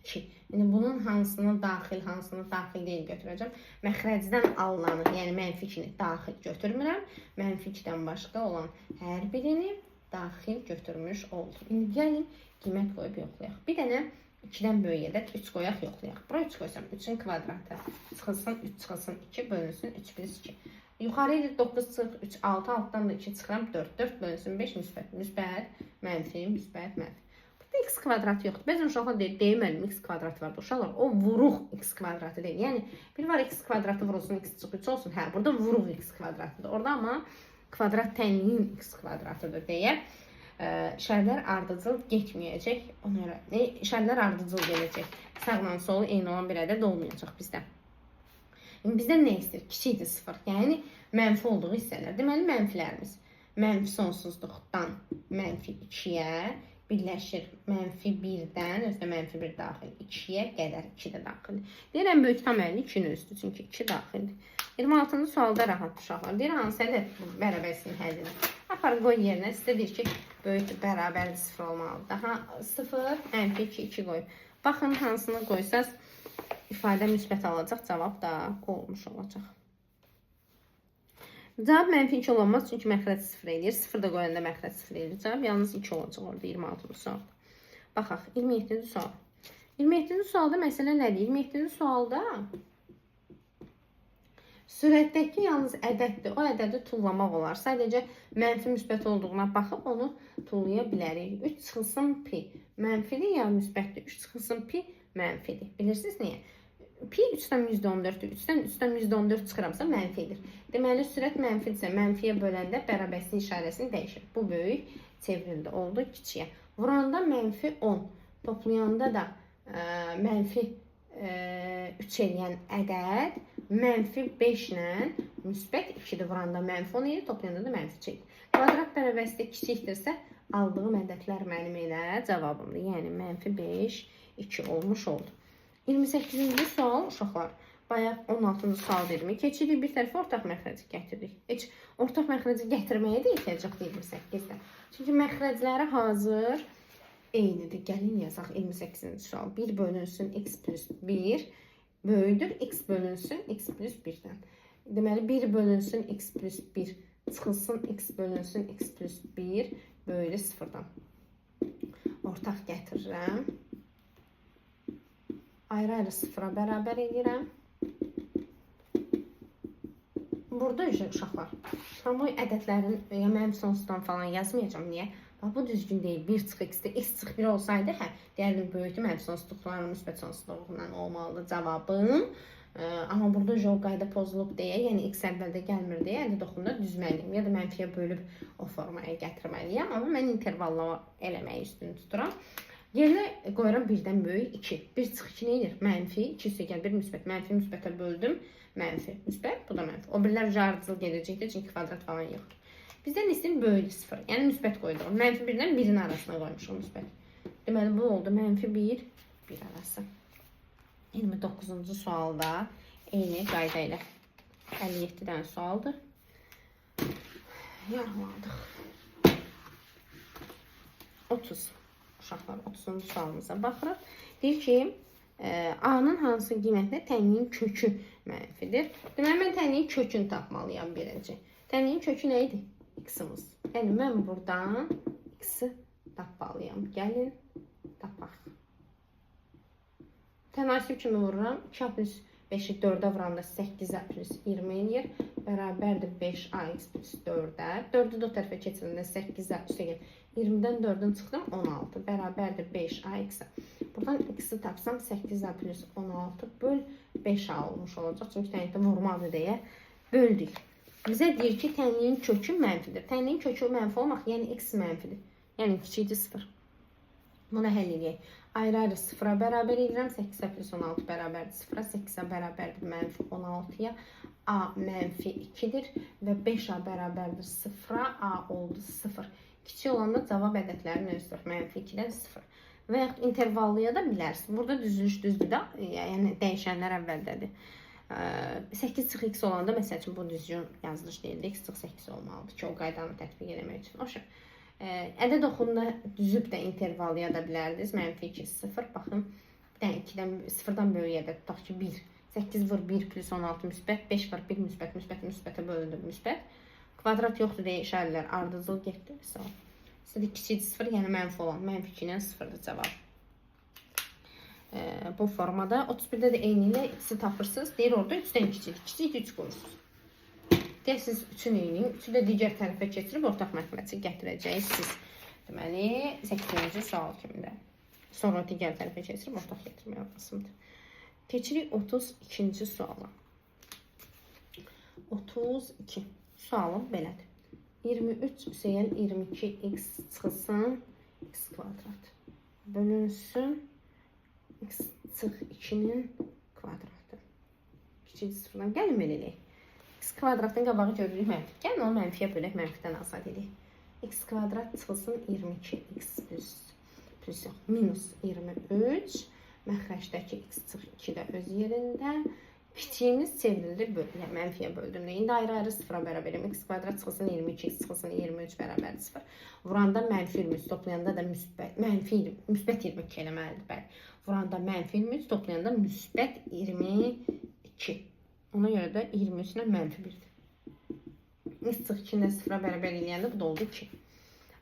2. Yəni bunun hansını daxil deyil götürəcəm. Məxrəcdən alınanı, yəni mənfi 2-ni daxil götürmürəm. Mənfi 2-dən başqa olan hər birini daxil götürmüş oldum. İndi gəlin qiymət qoyub yoxlayaq. Bir dənə 2-dən böyük ədəd 3 qoyaq yoxlayaq. Bura 3 qoysam 3-ün kvadratı çıxılsın 3 çıxılsın 2 bölünsün 3 plus 2. Yuxarı ilə 9 çıx 3 6 altdan da 2 çıxıram 4 4 bölünsün 5 müsbət müsbət mənfi müsbət mənfi. X kvadratı yoxdur. Bəzən uşaqlar deyir, müəllim x kvadratı var. Uşaqlar, o vuruq x kvadratı deyil. Yəni, bir var x kvadratı vurulsun, x çıx 3 olsun. Hə, burada vuruq x kvadratıdır. Orada amma kvadrat tənliyin x kvadratıdır deyə şərlər ardıcıl getməyəcək. Ona görə şərlər ardıcıl gələcək. Sağla solu eyni olan bir ədəd olmayacaq bizdə. Bizdən nə istəyir? Kiçikdir 0. Yəni, mənfi olduğu hissələr. Deməli, mənfilərimiz mənfi sonsuzluqdan mənfi 2-yə birləşir mənfi 1-dən, özdə mənfi 1 daxil 2-yə qədər 2 də daxil. Deyirəm, böyük tam 52-nin üstü, çünki 2 daxildir. 26-cı sualda rahat uşaqlar. Deyir, hansı ədəd bu bərabərsinin həllini? Apar, qoy yerinə. Sizdə deyir ki, böyük bərabərdir 0 olmalıdır. Daha 0, mənfi 2, 2 qoy. Baxın, hansını qoysaz, ifadə müsbət alacaq, cavab da olmuş olacaq. Cavab mənfi 2 olamaz, çünki məxrəc 0 eləyir. 0 da qoyanda məxrəc 0 eləyir. Cavab yalnız 2 olacaq orada 26-cı sualda. Baxaq, 27-ci sual. 27-ci sualda məsələ nədir? 27-ci sualda sürətdəki yalnız ədəddir. O ədədi tullamaq olar. Sadəcə mənfi müsbət olduğuna baxıb onu tullaya bilərik. 3 çıxılsın pi mənfidir ya müsbətdir. 3 çıxılsın pi mənfidir. Bilirsiniz niyə? pi 3-dən %14-dür. 3-dən %14 çıxıramsa mənfidir. Deməli, sürət mənfidirsə, mənfiyə böləndə bərabərlik işarəsini dəyişir. Bu böyük çevrildi, oldu kiçiyə. Vuranda mənfi 10, toplayanda da mənfi 3 eləyən ədəd mənfi 5 ilə müsbət 2-dir. Vuranda mənfi 10 eləyir, toplayanda da mənfi 2 eləyir. Kvadrat bərabərlikdə kiçikdirsə, aldığım ədədlər mənim elə cavabımdır. Yəni, mənfi 5, 2 olmuş oldu. 28-ci sual, uşaqlar. Bayaq 16-cı sual dedim. Keçirik bir tərəfə ortaq məxrəci gətirdik. Heç ortaq məxrəci gətirməyə də ehtiyac 28-də. Çünki məxrəcləri hazır eynidir. Gəlin yazaq 28-ci sual. 1 bölünsün x plus 1 böyüdür. X bölünsün x plus 1-dən. Deməli, 1 bölünsün x plus 1 çıxılsın x bölünsün x plus 1 böyüdür 0-dan. Ortaq gətirirəm. Ayrı-ayrı 0-a bərabər edirəm. Burada uşaqlar, bu ədədlərin mənim sonsuzdan falan yazmayacağım. Niyə? Bu düzgün deyil. 1 çıx x-də x çıx 1 olsaydı, deyərdim böyükdür, mənim sonsuzluqlarım müsbət sonsuzluğundan olmalıdır cavabım. Amma burada o qayda pozulub deyə, yəni x əvvəldə gəlmir deyə, ədəd oxunda düzməliyim. Ya da mənfiyə bölüb o formaya gətirməliyəm. Amma mən intervalla eləməyi üstün tuturam. Yerinə qoyuram 1-dən böyük 2. 1 çıx 2 nə edir? Mənfi 2 üstə 1 müsbət. Mənfi müsbətə böldüm. Mənfi müsbət, bu da mənfi. O birlər ardıcıl gedəcəkdir, çünki kvadrat falan yoxdur. Bizdən istəyir böyük 0. Yəni müsbət qoyduğum. Mənfi 1-dən 1-in arasına qoymuşum müsbət. Deməli, bu oldu. Mənfi 1, 1 arası. 29-cu sualda eyni qayda ilə 57 dənə sualdır. Yarımadıq. 30. Uşaqlar 30-cu sualımıza baxırıq. Deyir ki, A-nın hansı qiymətlə tənliyin kökü mənfidir? Deməli, mən tənliyin kökünü tapmalıyam birinci. Tənliyin kökü nə idi? X-imiz. Yəni, mən buradan X-i tapmalıyam. Gəlin, tapaq. Tənasib kimi vururam. 2 plus 5-i 4-ə vuranda 8-ə plus 20 eləyir. Bərabərdir 5ax plus 4-ə. 4-ü də o tərəfə keçirəndə 8-ə üstə gəlir. 20-dən 4-dən çıxdım 16. Bərabərdir 5ax-ə. Buradan x-i tapsam 8-ə plus 16 böl 5a olmuş olacaq. Çünki tənlikdə vurmadır deyə böldük. Bizə deyir ki, tənliyin kökü mənfidir. Tənliyin kökü mənfi olmaq, yəni x mənfidir. Yəni kiçikdir 0. Bunu həll edək. Ayrı-ayrı 0-a bərabər edirəm. 8-ə plus 16 bərabərdir 0-a. 8-ə bərabərdir mənfi 16-ya. A mənfi 2-dir və 5-a bərabərdir 0-a. A oldu 0. Kiçik olanda cavab ədədlərin özüdür. Mənfi 2-dən 0. Və yaxud intervallıya da bilərsin. Burada düzülüş düzdür da, yəni dəyişənlər əvvəldədir. 8 çıx x olanda, məsəl üçün, bu düzgün yazılış deyildi. X çıx 8 olmalıdır ki, o qaydanı tətbiq eləmək üçün. O şey. Ədəd oxunda düzüb də intervallıya da bilərdiniz. Mənfi 2, 0. Baxın, 0-dan böyük ədəd tutaq ki, 1. 8 vur 1 plus 16 müsbət. 5 var 1 müsbət, müsbətə bölündür müsbət. Kvadrat yoxdur deyə işarələr ardıcıl getdi. Sizdə kiçik 0, yəni mənfi olan. Mənfi 2 ilə 0-dır cavab. Bu formada 31-də də eyni ilə x-i tapırsınız. Deyir orada 3-dən kiçik. Kiçik 3 qoyursunuz. Deyək, siz 3-ün eyni. 3-ü də digər tərəfə keçirib ortaq məxməci gətirəcəksiniz. Deməli, 8-ci sual kimdə? Sonra digər tərəfə keçirib ortaq gətirmək lazımdır. Keçirik 32-ci suala. 32. Sualım belədir. 23 üsəyən 22x çıxılsın x kvadrat. Bölünsün x çıx 2-nin kvadratı. Kiçik 0-dan gəlin eləyək. X kvadratın qabağı görürük mənfi. Gəlin onu mənfiyə bölək, mənfidən azad edək. X kvadrat çıxılsın 22x plus yox, minus 23. Məxrəcdəki x çıx 2 də öz yerində. Kiçiyimiz çevrildi, mənfiyə böldüm. İndi ayrı-ayrı 0-a bərabər. X kvadrat çıxılsın 22, x çıxılsın 23 bərabər 0. Vuranda mənfi 23, toplayanda da müsbət 22 eləməlidir. Vuranda mənfi 23, toplayanda müsbət 22. Ona görə də 23 ilə mənfi 1-dir. X çıx 2-dən 0-a bərabər eləyəndə bu da oldu 2.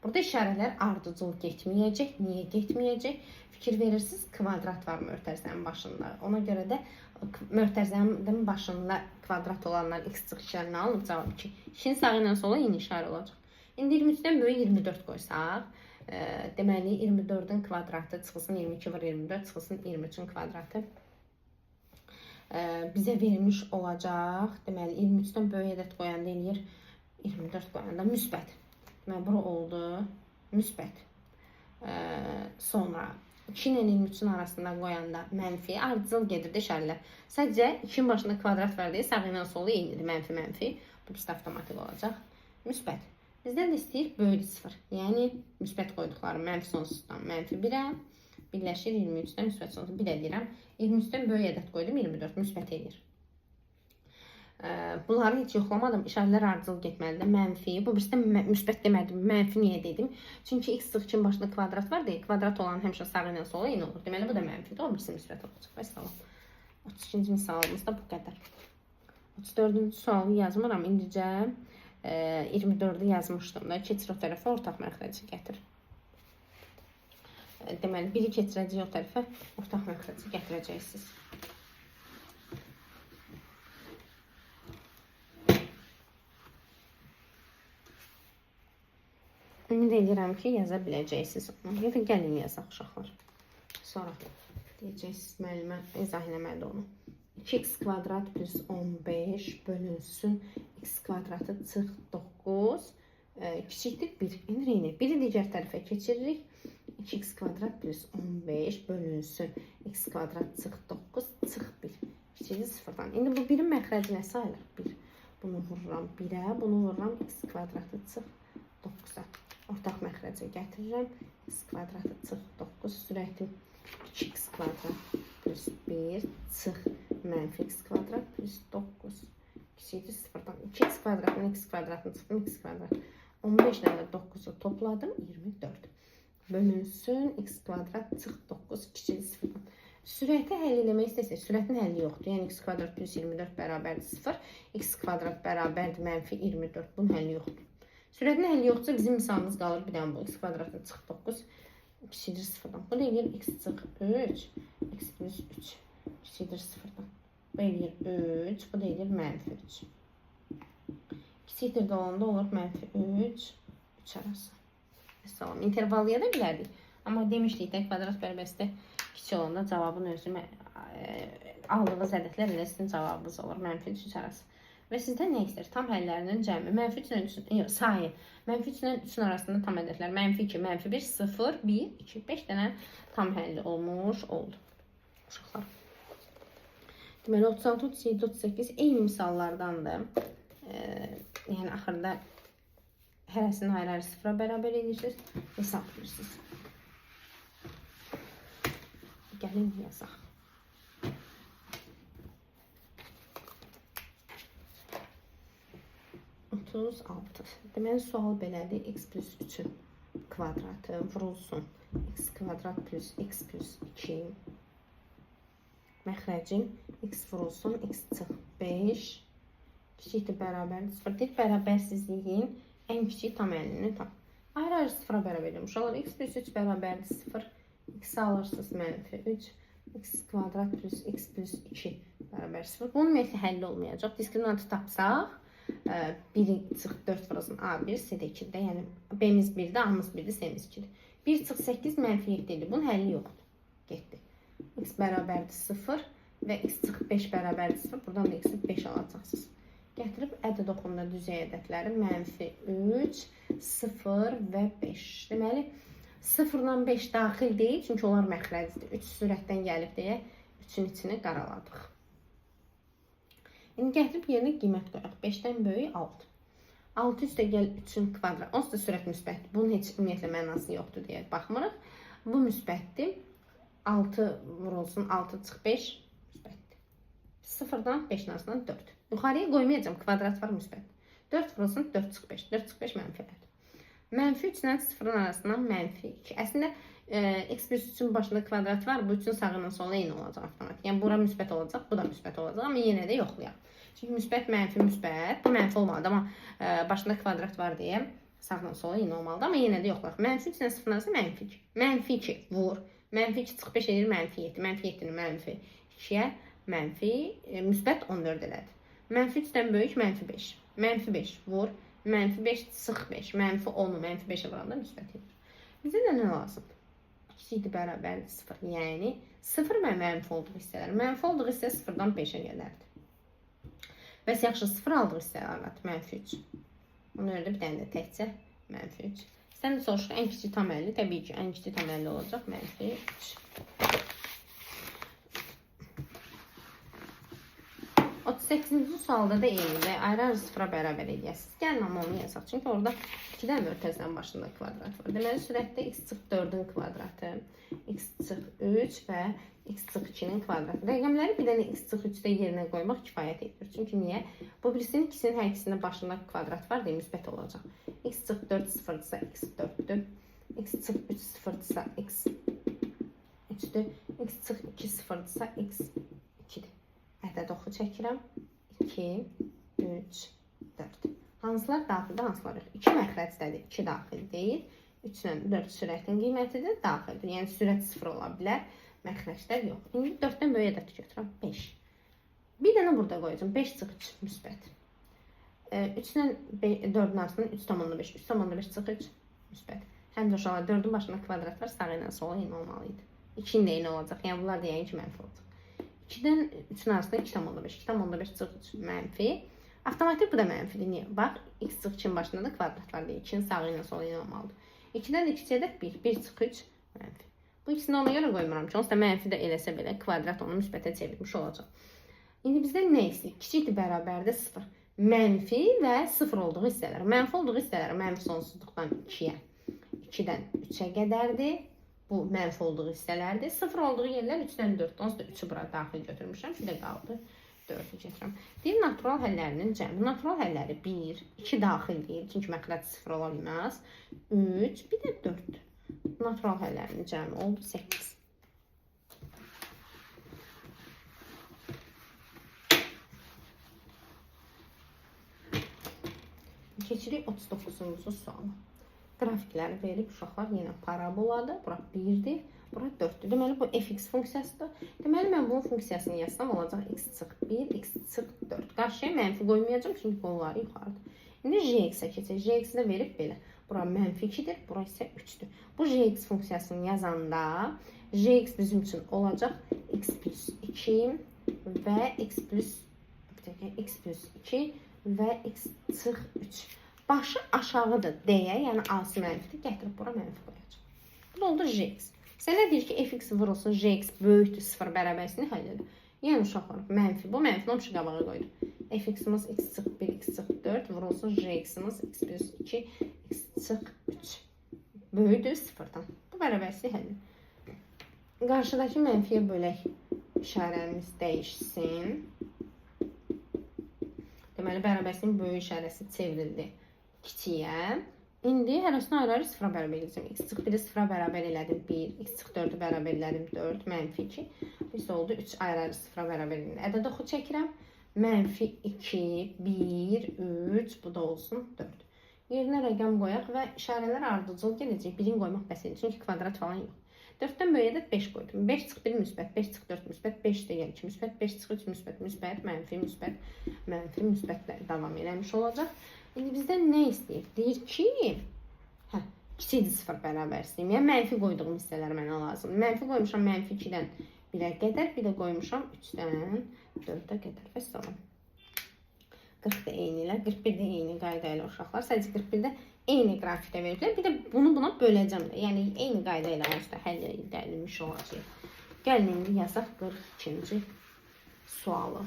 Burada işarələr ardıcıl getməyəcək. Niyə getməyəcək? Fikir verirsiniz, kvadrat var möhtərizənin başında. Ona görə də möhtərizənin başında kvadrat olanlar x çıx 2-dən alınıb cavab 2. 2-nin sağı ilə sola yeni işarə olacaq. İndi 23-dən böyük 24 qoysaq, deməli 24-ün kvadratı çıxılsın 22 var 24, çıxılsın 23-ün kvadratı. bizə vermiş olacaq. Deməli 23-dən böyük ədəd qoyanda eləyir 24 qoyanda müsbət. Deməli bura oldu müsbət. Sonra 2 ilə 23-ün arasında qoyanda mənfi, ardıcıl gedirdi işarələr. Sadəcə 2-nin başında kvadrat var deyə sağ ilə solu eynidir. Mənfi, mənfi. Bu bizdə avtomatik olacaq. Müsbət. Bizdən də istəyir böyük 0. Yəni müsbət qoyduqları mənfi sonsuzdan mənfi 1-ə birləşir 23-dən müsbət sonsuz 1 deyirəm. 23-dən böyük ədəd qoydum 24 müsbət edir. Bunları heç yoxlamadım. İşarələr ardıcıl getməlidir. Mənfi. Bu birisi də müsbət demədim. Mənfi niyə dedim? Çünki x sıx 2-nin başında kvadrat var deyə kvadrat olan həmişə sağ ilə sola eyni olur. Deməli bu da mənfidir. O birisi müsbət olacaq. Vəssalam. 32-ci misalımız da bu qədər. 34-cü sualı yazmıram. İndicə 24-ü yazmışdım da. Keçir o tərəfə ortaq məxrəci gətir. Deməli, biri keçirəcək o tərəfə ortaq məxrəci gətirəcəksiniz. Ümid edirəm ki, yaza biləcəksiniz. Ya da gəlin yazaq uşaqlar. Sonra deyəcəksiniz müəllimə izah eləməli onu. 2x kvadrat plus 15 bölünsün x kvadratı çıx 9 kiçikdir 1. İndi eyni. Biri digər tərəfə keçiririk. 2x kvadrat plus 15 bölünsün x kvadrat çıx 9 çıx 1. Kiçikdir 0-dan. İndi bu birin məxrəci nə sayılır? 1. Bunu vururam 1-ə, bunu vururam x kvadratı çıx 9-a. Ortaq məxrəcə gətirirəm. X kvadratı çıx 9 sürətim 2x kvadrat plus 1 çıx mənfi x kvadrat plus 9 kiçikdir 0-dan. 2x kvadratın x kvadratını çıxdım x kvadrat. 15 ilə də 9-u topladım 24. Bölünsün x kvadrat çıx 9 kiçikdir 0-dan. Sürəti həll eləmək istəsək, sürətin həlli yoxdur. Yəni x kvadrat plus 24 bərabərdir 0. X kvadrat bərabərdir mənfi 24. Bunun həlli yoxdur. Sürətin həlli yoxdursa bizim misalımız qalır bir dənə bu. X kvadratı çıx 9 kiçikdir 0-dan. Bu deyir x çıx 3 x plus 3 kiçikdir 0-dan. Bu deyir 3. Bu deyir mənfi 3. Kiçikdir də olanda olur mənfi 3 3 arası. Salam. İntervallıya da bilərdik. Amma demişdik də kvadrat bərabərində kiçik olanda cavabın özü aldığınız ədədlər ilə sizin cavabınız olur. Mənfi 3 arası. Və sizdən nə istəyir? Tam həllərinin cəmi. Mənfi 3 ilə 3, yox, sayı. Mənfi 3 ilə 3-ün arasında tam ədədlər. Mənfi 2, mənfi 1, 0, 1, 2, 5 dənə tam həlli olmuş oldu. Uşaqlar. Deməli, 36, 37, 38 eyni misallardandır. Yəni, axırda hərəsinin ayrı-ayrı sıfıra bərabər edirsiniz. Hesablayırsınız. Gəlin yazaq. 36. Deməli, sual belədir. X plus 3-ün kvadratı vurulsun. X kvadrat plus x plus 2. Məxrəcin x vurulsun. X çıx 5. Kiçikdir bərabərdir 0. Deyil, bərabərsizliyin ən kiçik tam əlini tam. Ayrı-ayrı sıfıra bərabər edim. Uşaqlar, x plus 3 bərabərdir 0. X alırsınız mənfi 3. X kvadrat plus x plus 2 bərabər 0. Bunun ümumiyyətlə həlli olmayacaq. Diskriminantı tapsaq, 1 çıx 4 vurulsun A1, C-də 2-də. Yəni, B-miz 1-də, A-mız 1-də, C-miz 2-də. 1 çıx 8 mənfi 7 idi. Bunun həlli yoxdur. Getdi. X bərabərdir 0 və x çıx 5 bərabərdir 0. Buradan da x-i 5 alacaqsınız. Gətirib ədəd oxumda düzey ədədləri mənfi 3, 0 və 5. Deməli, 0-dan 5 daxil deyil, çünki onlar məxrəcdir. 3 sürətdən gəlib deyə 3-ün içini qaraladıq. İndi gətirib yerinə qiymət qoyaq. 5-dən böyük 6. 6 üstə gəl 3-ün kvadrat. Onsuz da sürət müsbətdir. Bunun heç ümumiyyətlə mənası yoxdur deyə baxmırıq. Bu müsbətdir. 6 vurulsun, 6 çıx 5 müsbətdir. 0-dan 5-in arasından 4. Yuxarıya qoymayacağım, kvadrat var müsbət. 4 vurulsun, 4 çıx 5. 4 çıx 5 mənfilərdir. Mənfi 3-dən 0-ın arasından mənfi 2. Əslində, x plus 3-ün başında kvadrat var. Bu 3-ün sağından sola eyni olacaq avtomatik. Yəni, bura müsbət olacaq, bu da müsbət olacaq. Amma yenə də yoxlayaq. Çünki müsbət, mənfi, müsbət. Bu mənfi olmalıdır. Amma başında kvadrat var deyə sağdan sola eyni olmalıdır. Amma yenə də yoxlayaq. Mənfi 3-dən 0-ın arasında mənfi 2. Mənfi 2 vur. Mənfi 2 çıx 5 edir, mənfi 7. Mənfi 7-ni mənfi 2-yə mənfi müsbət 14 elədi. Mənfi 3-dən böyük mənfi 5. Mənfi 5 vur. Mənfi 5 çıx 5. Mənfi 10-u mənfi 5-ə vuranda müsbət edir. Bizə də nə lazımdır? kiçikdir bərabərdir 0. Yəni 0 və mənfi olduğu hissələr. Mənfi olduğu hissə 0-dan 5-ə qədərdir. Bəs yaxşı 0 aldığı hissələr var. Mənfi 3. Onu öyrədə bir dənə də təkcə mənfi 3. Sən də soruş ən kiçik tam 50. Təbii ki, ən kiçik tam 50 olacaq. Mənfi 3. 38-ci sualda da eyni ayrı-ayrı sıfıra bərabər edəsiniz. Gəlin amma onu yazaq. Çünki orada 2 dənə mötərizənin başında kvadrat var. Deməli, sürətdə x çıx 4-ün kvadratı, x çıx 3 və x çıx 2-nin kvadratı. Rəqəmləri bir dənə x çıx 3-də yerinə qoymaq kifayət edir. Çünki niyə? Bu birisinin ikisinin hər ikisinin başında kvadrat var deyə müsbət olacaq. X çıx 4 sıfırdırsa x 4-dür. X çıx 3 sıfırdırsa x 3-dür. X çıx 2 sıfırdırsa x 2-dir. Ədəd oxu çəkirəm. 2, 3, 4. Hansılar daxildir, hansılar yox. 2 məxrəcdədir, 2 daxil deyil. 3 ilə 4 sürətin qiymətidir, daxildir. Yəni sürət 0 ola bilər, məxrəclər yox. İndi 4-dən böyük ədəd götürəm, 5. Bir dənə burada qoyacağım, 5 çıx 3 müsbət. 3 ilə 4-ün arasından 3,5, 3,5 çıx 3 müsbət. Həm də uşaqlar 4-ün başında kvadrat var, sağ ilə sola eyni olmalıydı. 2-nin də eyni olacaq, yəni bunlar da yəni ki, mənfi olacaq. 2-dən 3-ün arasında 2,5, 2,5 çıx 3 mənfi. Avtomatik bu da mənfidir. Niyə? Bax, x çıx 2-nin başında da kvadrat var deyə 2-nin sağı ilə sola eyni olmalıdır. 2-dən də 2 ədəd 1, 1 çıx 3 mənfi. Bu ikisini ona görə qoymuram ki, onsuz da mənfi də eləsə belə kvadrat onu müsbətə çevirmiş olacaq. İndi bizdə nə istəyir? Kiçikdir bərabərdə 0. Mənfi və 0 olduğu hissələr. Mənfi olduğu hissələr mənfi sonsuzluqdan 2-yə, 2-dən 3-ə qədərdir. Bu mənfi olduğu hissələrdir. 0 olduğu yerlər 3-dən 4. Onsuz da 3-ü bura daxil götürmüşəm. Bir də qaldı 4-ü gətirəm. Deyir, natural həllərinin cəmi. Natural həlləri 1, 2 daxil deyil. Çünki məxrəc 0 ola bilməz. 3, bir də 4-dür. Natural həllərinin cəmi oldu 8. Keçirik 39-cu suala. Qrafikləri verib uşaqlar yenə paraboladır. Bura 1-dir, bura 4-dür. Deməli, bu fx funksiyasıdır. Deməli, mən bunun funksiyasını yazsam olacaq x çıx 1, x çıx 4. Qarşıya mənfi qoymayacağım, çünki qolları yuxarıdır. İndi jx-ə keçək. Jx-i də verib belə. Bura mənfi 2-dir, bura isə 3-dür. Bu jx funksiyasını yazanda jx bizim üçün olacaq x plus 2 və x plus 2 və x çıx 3. Başı aşağıdır deyə, yəni a'sı mənfidir, gətirib bura mənfi qoyacaq. Bu da oldu jx. Sənə deyir ki, fx vurulsun, jx böyükdür 0 bərabərsini həll edir. Yəni uşaqlar, mənfi, bu mənfini olmuş qabağa qoydum. Fx-imiz x çıx 1, x çıx 4 vurulsun jx-imiz x plus 2, x çıx 3. Böyükdür 0-dan. Bu bərabərsini həll edir. Qarşıdakı mənfiyə bölək işarəmiz dəyişsin. Deməli, bərabərsinin böyük işarəsi çevrildi kiçiyə. İndi hərəsini ayrı-ayrı 0-a bərabər edəcəm. X çıx 1-i 0-a bərabər elədim 1, x çıx 4-ü bərabər elədim 4, mənfi 2. Biz oldu 3 ayrı-ayrı 0-a bərabər elədim. Ədəd oxu çəkirəm. Mənfi 2, 1, 3, bu da olsun 4. Yerinə rəqəm qoyaq və işarələr ardıcıl gələcək. Birini qoymaq bəs edir, çünki kvadrat falan yox. 4-dən böyük ədəd 5 qoydum. 5 çıx 1 müsbət, 5 çıx 4 müsbət, 5 də yəni 2 müsbət, 5 çıx 3 müsbət, müsbət, mənfi, müsbət, mənfi, müsbətlər davam eləmiş olacaq. İndi bizdən nə istəyir? Deyir ki, kiçikdir 0 bərabərsin. Yəni mənfi qoyduğum hissələr mənə lazımdır. Mənfi qoymuşam mənfi 2-dən 1-ə qədər, bir də qoymuşam 3-dən 4-ə qədər. Və salam. 40 da eyni ilə, 41 də eyni qayda ilə uşaqlar. Sadəcə 41-də eyni qrafikdə veriblər. Bir də bunu buna böləcəm də. Yəni eyni qayda ilə onsuz da həll edilmiş olacaq. Gəlin indi yazaq 42-ci sualı.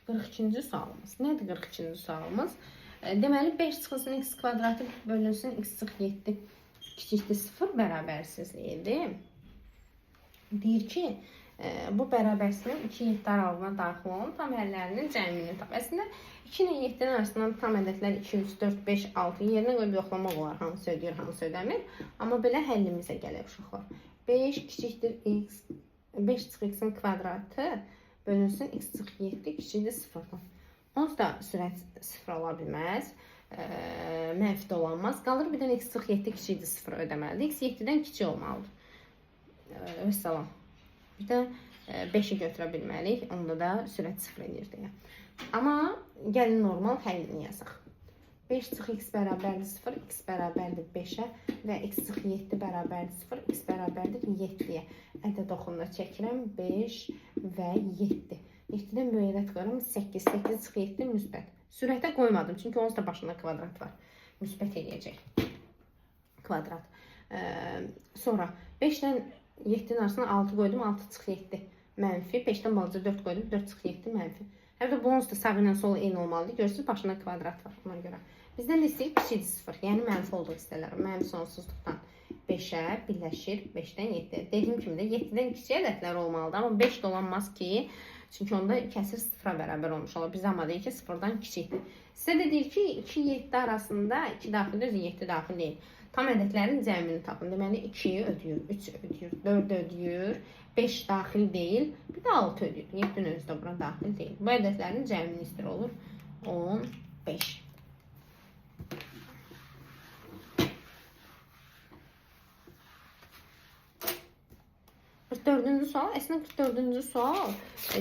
$42-ci sualımız. Nədir 42-ci sualımız? Deməli, 5 çıxılsın x kvadratı bölünsün x çıx 7 kiçikdir 0 bərabərsizliyidir. Deyir ki, bu bərabərsinin 2 7 aralığına daxil olan tam həllərinin cəmini tap. Əslində 2 ilə 7-nin arasından tam ədədlər 2, 3, 4, 5, 6 yerinə qoyub yoxlamaq olar. Hansı ödəyir, hansı ödəmir. Amma belə həllimizə gəlir uşaqlar. 5 kiçikdir x, 5 çıx x-in kvadratı bölünsün x çıx 7 kiçikdir 0-dan. Onsuz da sürət 0 ola bilməz. Mənfi də olanmaz. Qalır bir dənə x çıx 7 kiçikdir 0 ödəməlidir. X 7-dən kiçik olmalıdır. Vəssalam. Bir də 5-i götürə bilməliyik. Onda da sürət 0 edir deyə. Amma gəlin normal həllini yazaq. 5 çıx x bərabərdir 0, x bərabərdir 5-ə və x çıx 7 bərabərdir 0, x bərabərdir 7-yə. Ədəd oxundan çəkirəm 5 və 7. 7-dən böyük ədəd qoyuram 8, 8 çıx 7 müsbət. Sürətə qoymadım, çünki onsuz da başında kvadrat var. Müsbət eləyəcək. Kvadrat. Sonra 5-dən 7-nin arasına 6 qoydum, 6 çıx 7 mənfi. 5-dən balaca 4 qoydum, 4 çıx 7 mənfi. Həm də bu onsuz da sağ ilə sol eyni olmalıdır. Görürsünüz, başında kvadrat var buna görə. Bizdən də istəyir kiçikdir 0, yəni mənfi olduğu istəyirlər. Mənfi sonsuzluqdan 5-ə birləşir 5-dən 7-yə. Dediyim kimi də 7-dən kiçik ədədlər olmalıdır, amma 5 də olanmaz ki, çünki onda kəsir 0-a bərabər olmuş olur. Biz amma deyik ki, 0-dan kiçikdir. Sizə də deyir ki, 2-7 arasında 2 daxildir, 7 daxil deyil. Tam ədədlərin cəmini tapın. Deməli, 2-yi ödəyir, 3 ödəyir, 4 ödəyir, 5 daxil deyil, bir də 6 ödəyir. 7-nin özü də bura daxil deyil. Bu ədədlərin cəmini istəyir olur 15. Dördüncü sual, əslində 44-cü sual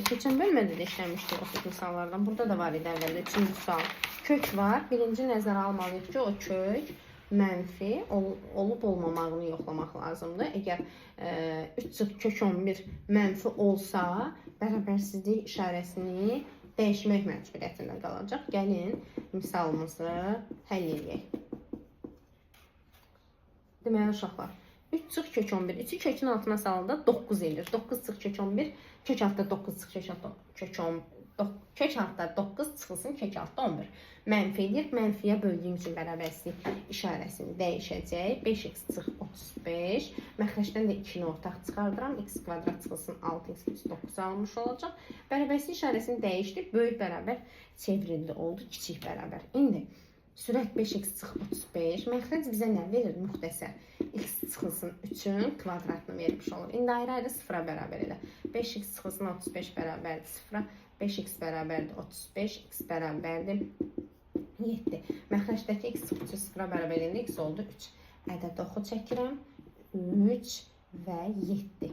keçən bölmədə də işləmişdik o misallardan. Burada da var idi əvvəldə 3-cü sual. Kök var. Birinci nəzərə almalıyıq ki, o kök mənfi olub olmamağını yoxlamaq lazımdır. Əgər 3 çıx kök 11 mənfi olsa, bərabərsizlik işarəsini dəyişmək məcburiyyətində qalacaq. Gəlin misalımızı həll edək. Deməli uşaqlar, 3 çıx kök 11. 3-ü kökün altına salanda 9 edir. 9 çıx kök 11. Kök altda 9 çıx kök altda kök altda 9 çıxılsın kök altda 11. Mənfi edir. Mənfiyə böldüyüm üçün bərabərsizlik işarəsini dəyişəcək. 5x çıx 35. Məxrəcdən də 2-ni ortaq çıxardıram. X kvadrat çıxılsın 6x 9 almış olacaq. Bərabərsizlik işarəsini dəyişdi. Böyük bərabər çevrildi. Oldu kiçik bərabər. İndi sürət 5x çıx 35. Məxrəc bizə nə verir? Müxtəsər. X çıxılsın 3-ün kvadratını vermiş olur. İndi ayrı-ayrı 0-a bərabər elə. 5x çıxılsın 35 bərabərdir 0-a. 5x bərabərdir 35. X bərabərdir 7. Məxrəcdəki x çıxıcı 0-a bərabər eləyəndə x oldu 3. Ədəd oxu çəkirəm. 3 və 7.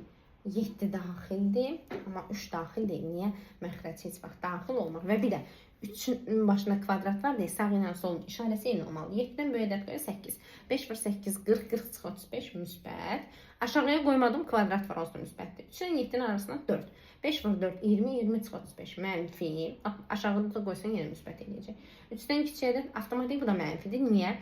7 daxildir, amma 3 daxil deyil. Niyə? Məxrəc heç vaxt daxil olmur. Və bir də 3-ün başında kvadrat var deyə sağ ilə solun işarəsi eyni olmalı. 7-dən böyük ədəd qoyur 8. 5 vur 8 40, 40 çıx 35 müsbət. Aşağıya qoymadım, kvadrat var olsun müsbətdir. 3-dən 7-nin arasında 4. 5 vur 4 20, 20 çıx 35 mənfi. Aşağıda da qoysan yenə müsbət eləyəcək. 3-dən kiçik ədəd avtomatik bu da mənfidir. Niyə?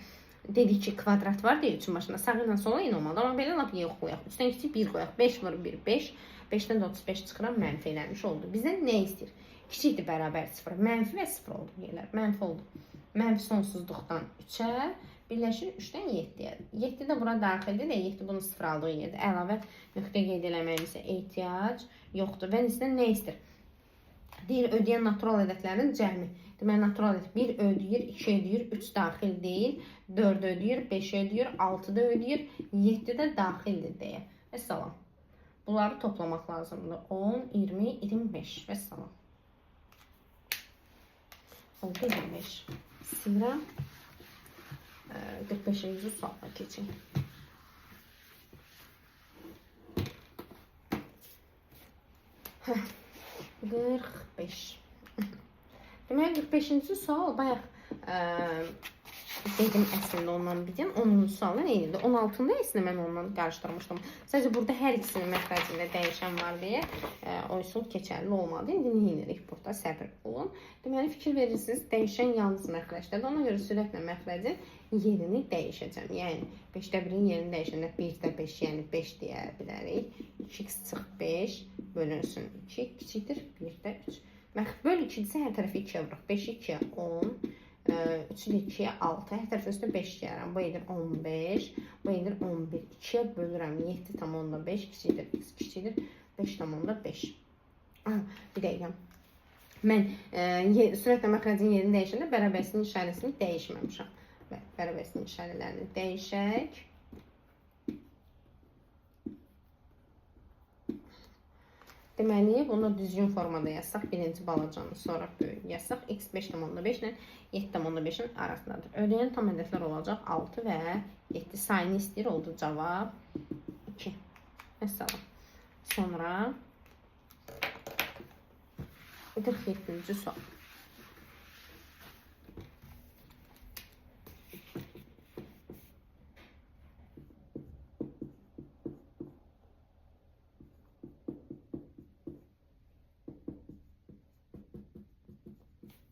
Dedik ki, kvadrat var deyə 3-ün başında sağ ilə sola eyni olmalı. Amma belə lap yoxlayaq. 3-dən kiçik 1 qoyaq. 5 vur 1 5. 5-dən də 35 çıxıram, mənfi eləmiş oldu. Bizdən nə istəyir? Kiçikdir bərabər 0. Mənfi və 0 oldu deyirlər. Mənfi oldu. Mənfi sonsuzluqdan 3-ə birləşir 3-dən 7-yə. 7 də bura daxildir də 7 bunu 0 aldığı yerdə. Əlavə nöqtə qeyd eləməyimizə ehtiyac yoxdur. Və sizdən nə istəyir? Deyir, ödəyən natural ədədlərin cəmi. Deməli, natural ədəd 1 ödəyir, 2 ödəyir, 3 daxil deyil, 4 ödəyir, 5 ödəyir, 6 da ödəyir, 7 də daxildir deyə. Və salam. Bunları toplamaq lazımdır. 10, 20, 25 və salam. Oldu 25. Sonra 45-ci suala keçin. Hə, 45. Deməli, 45-ci sual bayaq dedim əslində ondan bildim. 10-cu sualda neydi? 16-da əslində mən ondan qarışdırmışdım. Sadəcə burada hər ikisinin məxrəcində dəyişən var deyə o üsul keçərli olmadı. İndi nə edirik burada? Səbir olun. Deməli, fikir verirsiniz, dəyişən yalnız məxrəcdədir. Ona görə sürətlə məxrəcin yerini dəyişəcəm. Yəni, 5-də 1-in yerini dəyişəndə 1-də 5, yəni 5 deyə bilərik. 2x çıx 5 bölünsün 2, kiçikdir 1-də 3. Böl 2-dirsə hər tərəfi 2-yə vuruq. 5-i 2-yə 10. 3-ü 2-yə 6. Hər tərəfə üstə 5 gəlirəm. Bu edir 15. Bu edir 11. 2-yə bölürəm. 7,5 kiçikdir. X kiçikdir. 5,5. Bir dəqiqə. Mən sürətlə məxrəcin yerini dəyişəndə bərabərsizliyin işarəsini dəyişməmişəm. Bərabərsizliyin işarələrini dəyişək. Deməli, bunu düzgün formada yazsaq, birinci balacanı sonra böyük yazsaq, x 5,5 ilə 7,5-in arasındadır. Ödəyən tam ədədlər olacaq 6 və 7 sayını istəyir, oldu cavab 2. Məsələn. Sonra 47-ci sual.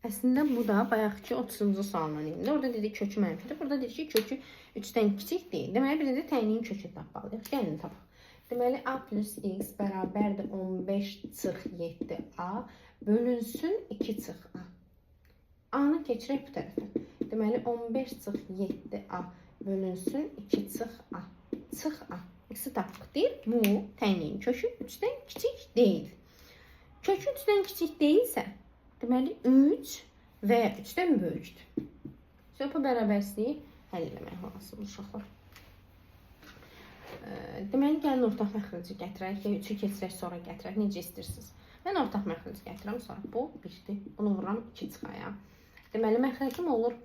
Əslində bu da bayaqki 30-cu sualın indi. Orada dedik kökü mənfidir. Burada dedik ki, kökü 3-dən kiçik deyil. Deməli, bir də təyinin kökünü tapmalıyıq. Gəlin tapaq. Deməli, a plus x bərabərdir 15 çıx 7a bölünsün 2 çıx a. A-nı keçirək bu tərəfə. Deməli, 15 çıx 7a bölünsün 2 çıx a. Çıx a. X-i tapdıq deyil. Bu təyinin kökü 3-dən kiçik deyil. Kökü 3-dən kiçik deyilsə, deməli, 3 və ya 3-dən böyükdür. Bu bərabərsliyi həll eləmək lazımdır uşaqlar. Deməli, gəlin ortaq məxrəci gətirək, ya 3-ü keçirək, sonra gətirək, necə istəyirsiniz. Mən ortaq məxrəci gətirəm, sonra bu 1-dir. Bunu vururam 2 çıxaya. Deməli, məxrəcim olur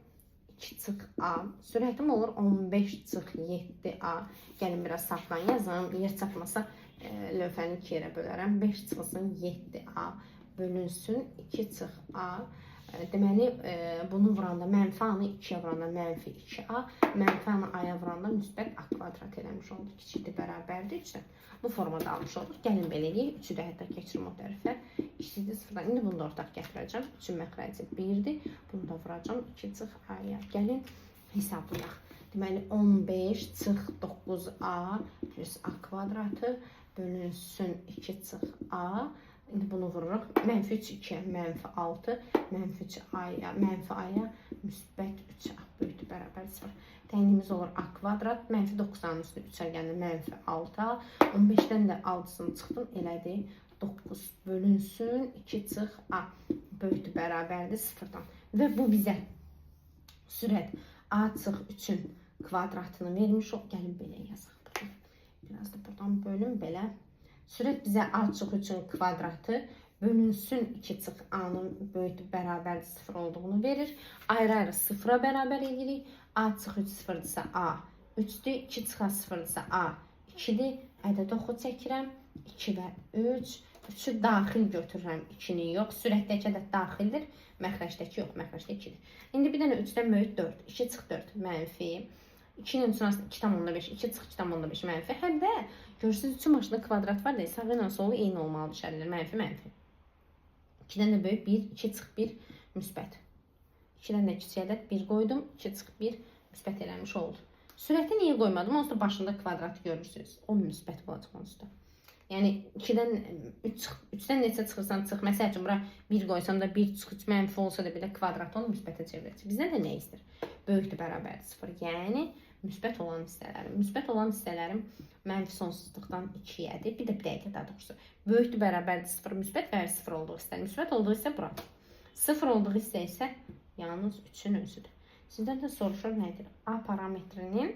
2 çıx a, sürətim olur 15 çıx 7a. Gəlin, biraz safdan yazım, yer çatmasa lövhəni 2 yerə bölərəm. 5 çıxsın 7a bölünsün 2 çıx a. Deməli, bunu vuranda mənfi a-nı 2-yə vuranda mənfi 2a, mənfi a-nı a-ya vuranda müsbət a kvadrat eləmiş oldu. Kiçikdir, bərabərdir 3-dən. Bu formada almış olduq. Gəlin belə eləyək. 3-ü də hətta keçirim o tərəfə. Kiçikdir 0-dan. İndi bunu da ortaq gətirəcəm. 3-ün məxrəci 1-dir. Bunu da vuracam 2 çıx a-ya. Gəlin hesablayaq. Deməli, 15 çıx 9a plus a kvadratı bölünsün 2 çıx a. İndi bunu vururuq. Mənfi 3 2, mənfi 6, mənfi 3 a-ya, mənfi a-ya, müsbət 3a böyükdür, bərabər 0. Təynimiz olur a kvadrat, mənfi 9-dan üstü 3-ə gəlir, mənfi 6a. 15-dən də 6-sını çıxdım, elədi 9 bölünsün 2 çıx a böyükdür, bərabərdir 0-dan. Və bu bizə sürət a çıx 3-ün kvadratını vermiş ol. Gəlin belə yazaq. Biraz da buradan bölüm belə. Sürət bizə a çıx 3-ün kvadratı bölünsün 2 çıx a-nın böyükdür, bərabərdir 0 olduğunu verir. Ayrı-ayrı 0-a bərabər edirik. A çıx 3 0-dırsa a 3-dür, 2 çıx 0-dırsa a 2-dir. Ədəd oxu çəkirəm. 2 və 3. 3-ü daxil götürürəm, 2-ni yox. Sürətdəki ədəd daxildir, məxrəcdəki yox, məxrəcdə 2-dir. İndi bir dənə 3-dən böyük 4. 2 çıx 4 mənfi. 2-nin üçün aslında 2,5, 2 çıx 2,5 mənfi. Həm də görürsünüz 3-ün başında kvadrat var deyə sağ ilə solu eyni olmalı düşərlər. Mənfi, mənfi. 2-dən də böyük 1, 2 çıx 1 müsbət. 2-dən də kiçik ədəd 1 qoydum, 2 çıx 1 müsbət eləmiş oldu. Sürəti niyə qoymadım? Onsuz da başında kvadratı görürsünüz. O müsbət olacaq onsuz da. Yəni 2-dən 3-dən neçə çıxırsan çıx. Məsəl üçün bura 1 qoysam da 1 çıx 3 mənfi olsa da belə kvadrat onu müsbətə çevirəcək. Bizdən də nə istəyir? Böyükdür, bərabərdir 0. Yəni müsbət olan hissələrim. Müsbət olan hissələrim mənfi sonsuzluqdan 2-yədir. Bir də bir dəqiqə daha doğrusu. Böyükdür, bərabərdir 0. Müsbət və 0 olduğu hissələr. Müsbət olduğu hissə bura. 0 olduğu hissə isə yalnız 3-ün özüdür. Sizdən də soruşur nədir? A parametrinin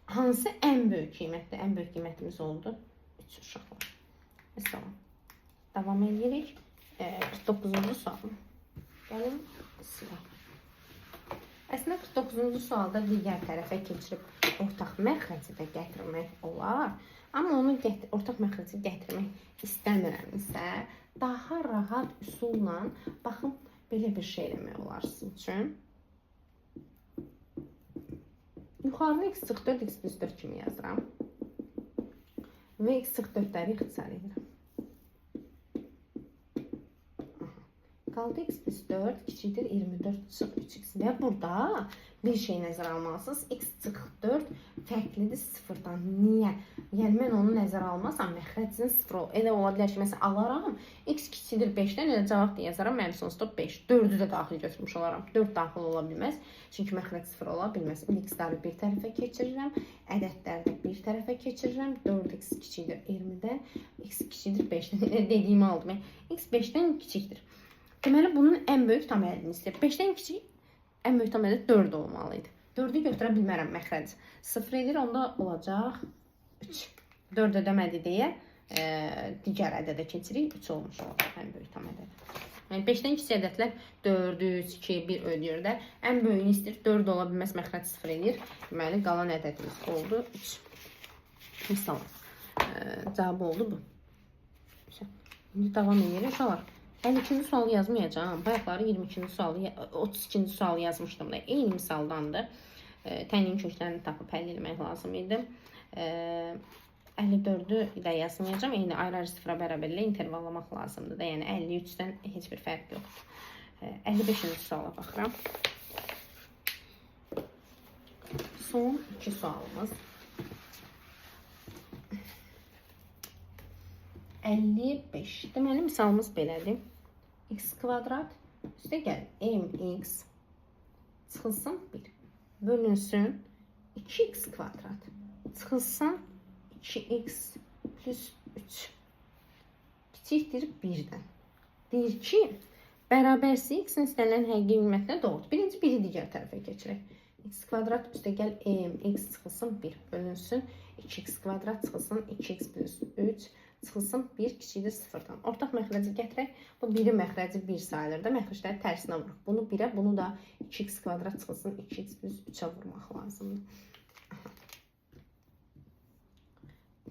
hansı ən böyük qiymətdir? Ən böyük qiymətimiz oldu 3 uşaqlar. Mesela davam edirik. 49-cu sual. Gəlin silək. Əslində 49-cu sualda digər tərəfə keçirib ortaq məxrəci də gətirmək olar. Amma onu ortaq məxrəci gətirmək istəmirəmsə, daha rahat üsulla baxın belə bir şey eləmək olar sizin üçün. Yuxarını x çıx 4, x plus 4 kimi yazıram. Və x çıx 4-ləri ixtisar edirəm. Qaldı x plus 4 kiçikdir 24 çıx 3x. Və burada bir şey nəzərə almalısınız. X çıx 4 fərqlidir 0-dan. Niyə? Yəni mən onu nəzərə almasam məxrəcinin 0 olur. Elə ola bilər ki, məsələn alaram. X kiçikdir 5-dən elə cavab da yazaram. Mənim sonsuzda 5. 4-ü də daxil götürmüş olaram. 4 daxil ola bilməz. Çünki məxrəc 0 ola bilməz. X-ləri bir tərəfə keçirirəm. Ədədləri də bir tərəfə keçirirəm. 4x kiçikdir 20-dən. X kiçikdir 5-dən. Elə dediyimi aldım. X 5-dən kiçikdir. Deməli, bunun ən böyük tam ədədini istəyir. 5-dən kiçik, ən böyük tam ədəd 4 olmalıydı. 4-ü götürə bilmərəm məxrəc. 0 edir, onda olacaq 3. 4 ödəmədi deyə digər ədədə keçirik. 3 olmuş olacaq ən böyük tam ədəd. Yəni 5-dən kiçik ədədlər 4, 3, 2, 1 ödəyir də. Ən böyüyünü istəyir. 4 ola bilməz, məxrəc 0 edir. Deməli, qalan ədədimiz oldu 3. Misal, cavabı oldu bu. İndi davam edirik. Uşaqlar. 52-ci sualı yazmayacağım. Bayaqları 22-ci sualı, 32-ci sualı yazmışdım da. Eyni misaldandır. Təyin köklərini tapıb həll etmək lazım idi. 54'ü də yazmayacağım. Eyni ayrı-ayrı sıfıra bərabərlə intervallamaq lazımdır da. Yəni 53-dən heç bir fərq yoxdur. 55-ci suala baxıram. Son 2 sualımız. 55. Deməli, misalımız belədir. X kvadrat üstə gəl mx çıxılsın 1 bölünsün 2x kvadrat çıxılsın 2x plus 3 kiçikdir 1-dən. Deyir ki, bərabərsi x-in istənilən həqiqi qiymətinə doğrudur. Birinci biri digər tərəfə keçirək. X kvadrat üstə gəl mx çıxılsın 1 bölünsün 2x kvadrat çıxılsın 2x plus 3 çıxılsın 1 kiçikdir 0-dan. Ortaq məxrəci gətirək. Bu 1-in məxrəci 1 sayılır da. Məxrəcləri tərsinə vuruq. Bunu 1-ə, bunu da 2x kvadrat çıxılsın 2x plus 3-ə vurmaq lazımdır.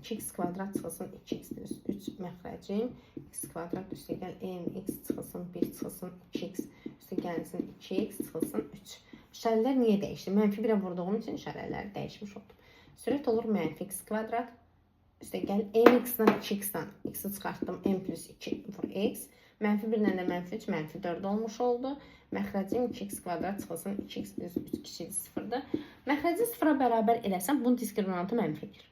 2x kvadrat çıxılsın 2x plus 3 məxrəcim. X kvadrat üstə gəl mx çıxılsın 1 çıxılsın 2x üstə gəlsin 2x çıxılsın 3. İşarələr niyə dəyişdi? Mənfi 1-ə vurduğum üçün işarələr dəyişmiş oldu. Sürət olur mənfi x kvadrat üstə gəl mx-dan 2x-dan x-i çıxartdım m plus 2 vur x. Mənfi 1-lə də mənfi 3 mənfi 4 olmuş oldu. Məxrəcim 2x kvadrat çıxılsın 2x plus 3 kiçikdir 0-dır. Məxrəci 0-a bərabər eləsəm bunun diskriminantı mənfidir.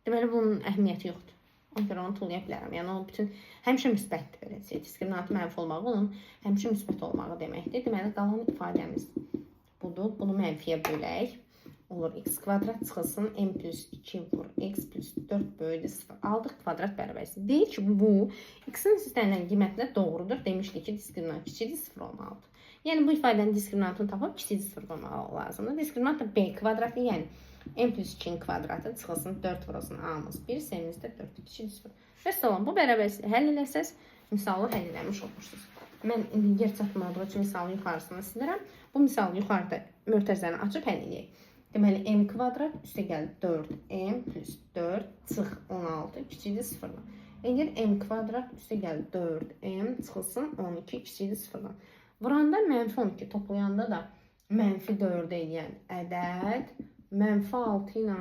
Deməli, bunun əhəmiyyəti yoxdur. Ona görə onu tulaya bilərəm. Yəni, o bütün həmişə müsbətdir beləcə. Diskriminantı mənfi olmağı onun həmişə müsbət olmağı deməkdir. Deməli, qalan ifadəmiz budur. Bunu mənfiyə bölək. Olur x kvadrat çıxılsın m plus 2 vur x plus 4 bölü 0. Aldıq kvadrat bərabərsi. Deyir ki, bu x-in istənilən qiymətinə doğrudur. Demişdik ki, diskriminant kiçikdir 0 olmalıdır. Yəni, bu ifadənin diskriminantını tapıb kiçikdir 0 olmalı lazımdır. Diskriminant da b kvadratı, yəni m plus 2-nin kvadratı çıxılsın 4 vurulsun a-mız 1, s-imiz də 4 kiçikdir 0. Və salam, bu bərabərsi həll eləsəz, misalı həll eləmiş olmuşsunuz. Mən indi yer çatmadığı üçün misalın yuxarısını silirəm. Bu misalı yuxarıda mötərizəni açıb həll eləyək. Deməli, m kvadrat üstə gəl 4m plus 4 çıx 16 kiçikdir 0-dan. Eğer m kvadrat üstə gəl 4m çıxılsın 12 kiçikdir 0-dan. Vuranda mənfi 12 toplayanda da mənfi 4 eləyən ədəd mənfi 6 ilə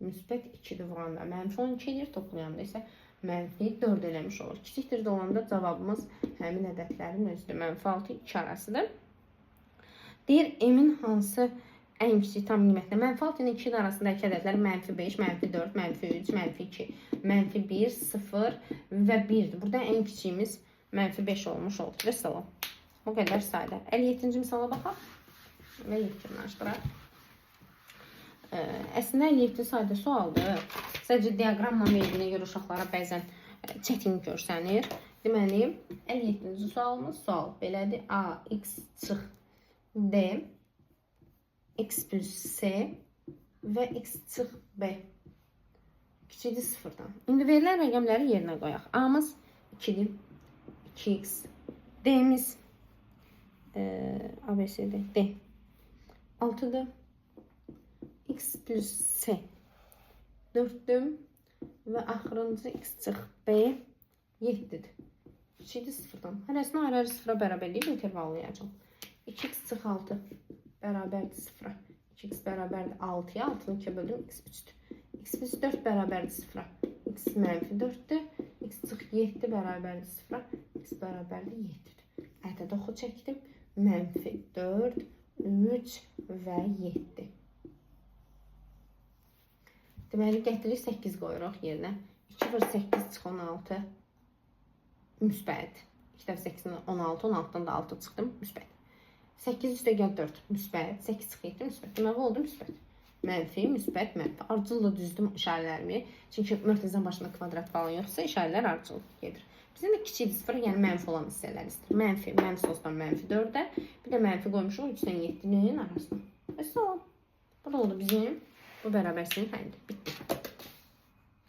müsbət 2-dir vuranda. Mənfi 12 eləyir, toplayanda isə mənfi 4 eləmiş olur. Kiçikdir də olanda cavabımız həmin ədədlərin özüdür. Mənfi 6 2 arasıdır. Deyir, m-in hansı ən kiçik tam qiymətinə? Mənfi 6 ilə 2 arasındakı ədədlər mənfi 5, mənfi 4, mənfi 3, mənfi 2, mənfi 1, 0 və 1-dir. Burada ən kiçiyimiz mənfi 5 olmuş oldu. Və salam. O qədər sayda. 57-ci misala baxaq və yetirməşdirək. Əslində 57 sayda sualdır. Sadəcə diaqramla verdiyinə görə uşaqlara bəzən çətin görsənir. Deməli, 57-ci sualımız sual belədir. A, x çıx D, x plus c və x çıx b kiçikdir 0-dan. İndi verilən rəqəmləri yerinə qoyaq. A-mız 2-dir, 2x, D-miz ABCD, D 6-dır, x plus c 4-dür və axırıncı x çıx b 7-dir. Kiçikdir 0-dan. Hərəsini ayrı-ayrı 0-a bərabərləyib intervallayacağım. 2x çıx 6 bərabərdir 0-a. 2x bərabərdir 6-ya. 6-nı 2-yə böldüm. X 3-dür. X plus 4 bərabərdir 0-a. X mənfi 4-dür. X çıx 7 bərabərdir 0-a. X bərabərdir 7-dir. Ədəd oxu çəkdim. Mənfi 4, 3 və 7. Deməli, gətiririk 8 qoyuruq yerinə. 2 vur 8 çıx 16. Müsbət. 2 dəfə 8-in 16, 16-dan da 6 çıxdım. Müsbət. 8 üstə gəl 4, müsbət, 8 çıx 7, müsbət. Deməli, oldu müsbət. Mənfi, müsbət, mənfi. Ardıcılla düzdüm işarələrimi. Çünki mötərizənin başında kvadrat falan yoxsa işarələr ardıcıl gedir. Bizim də kiçik 0, yəni mənfi olan hissələr istəyir. Mənfi, mənfi olsan mənfi 4-də, bir də mənfi qoymuşuq 3-dən 7-nin arasına. Və salam. Bu da oldu bizim bu bərabərsinin həllidir. Bitdi.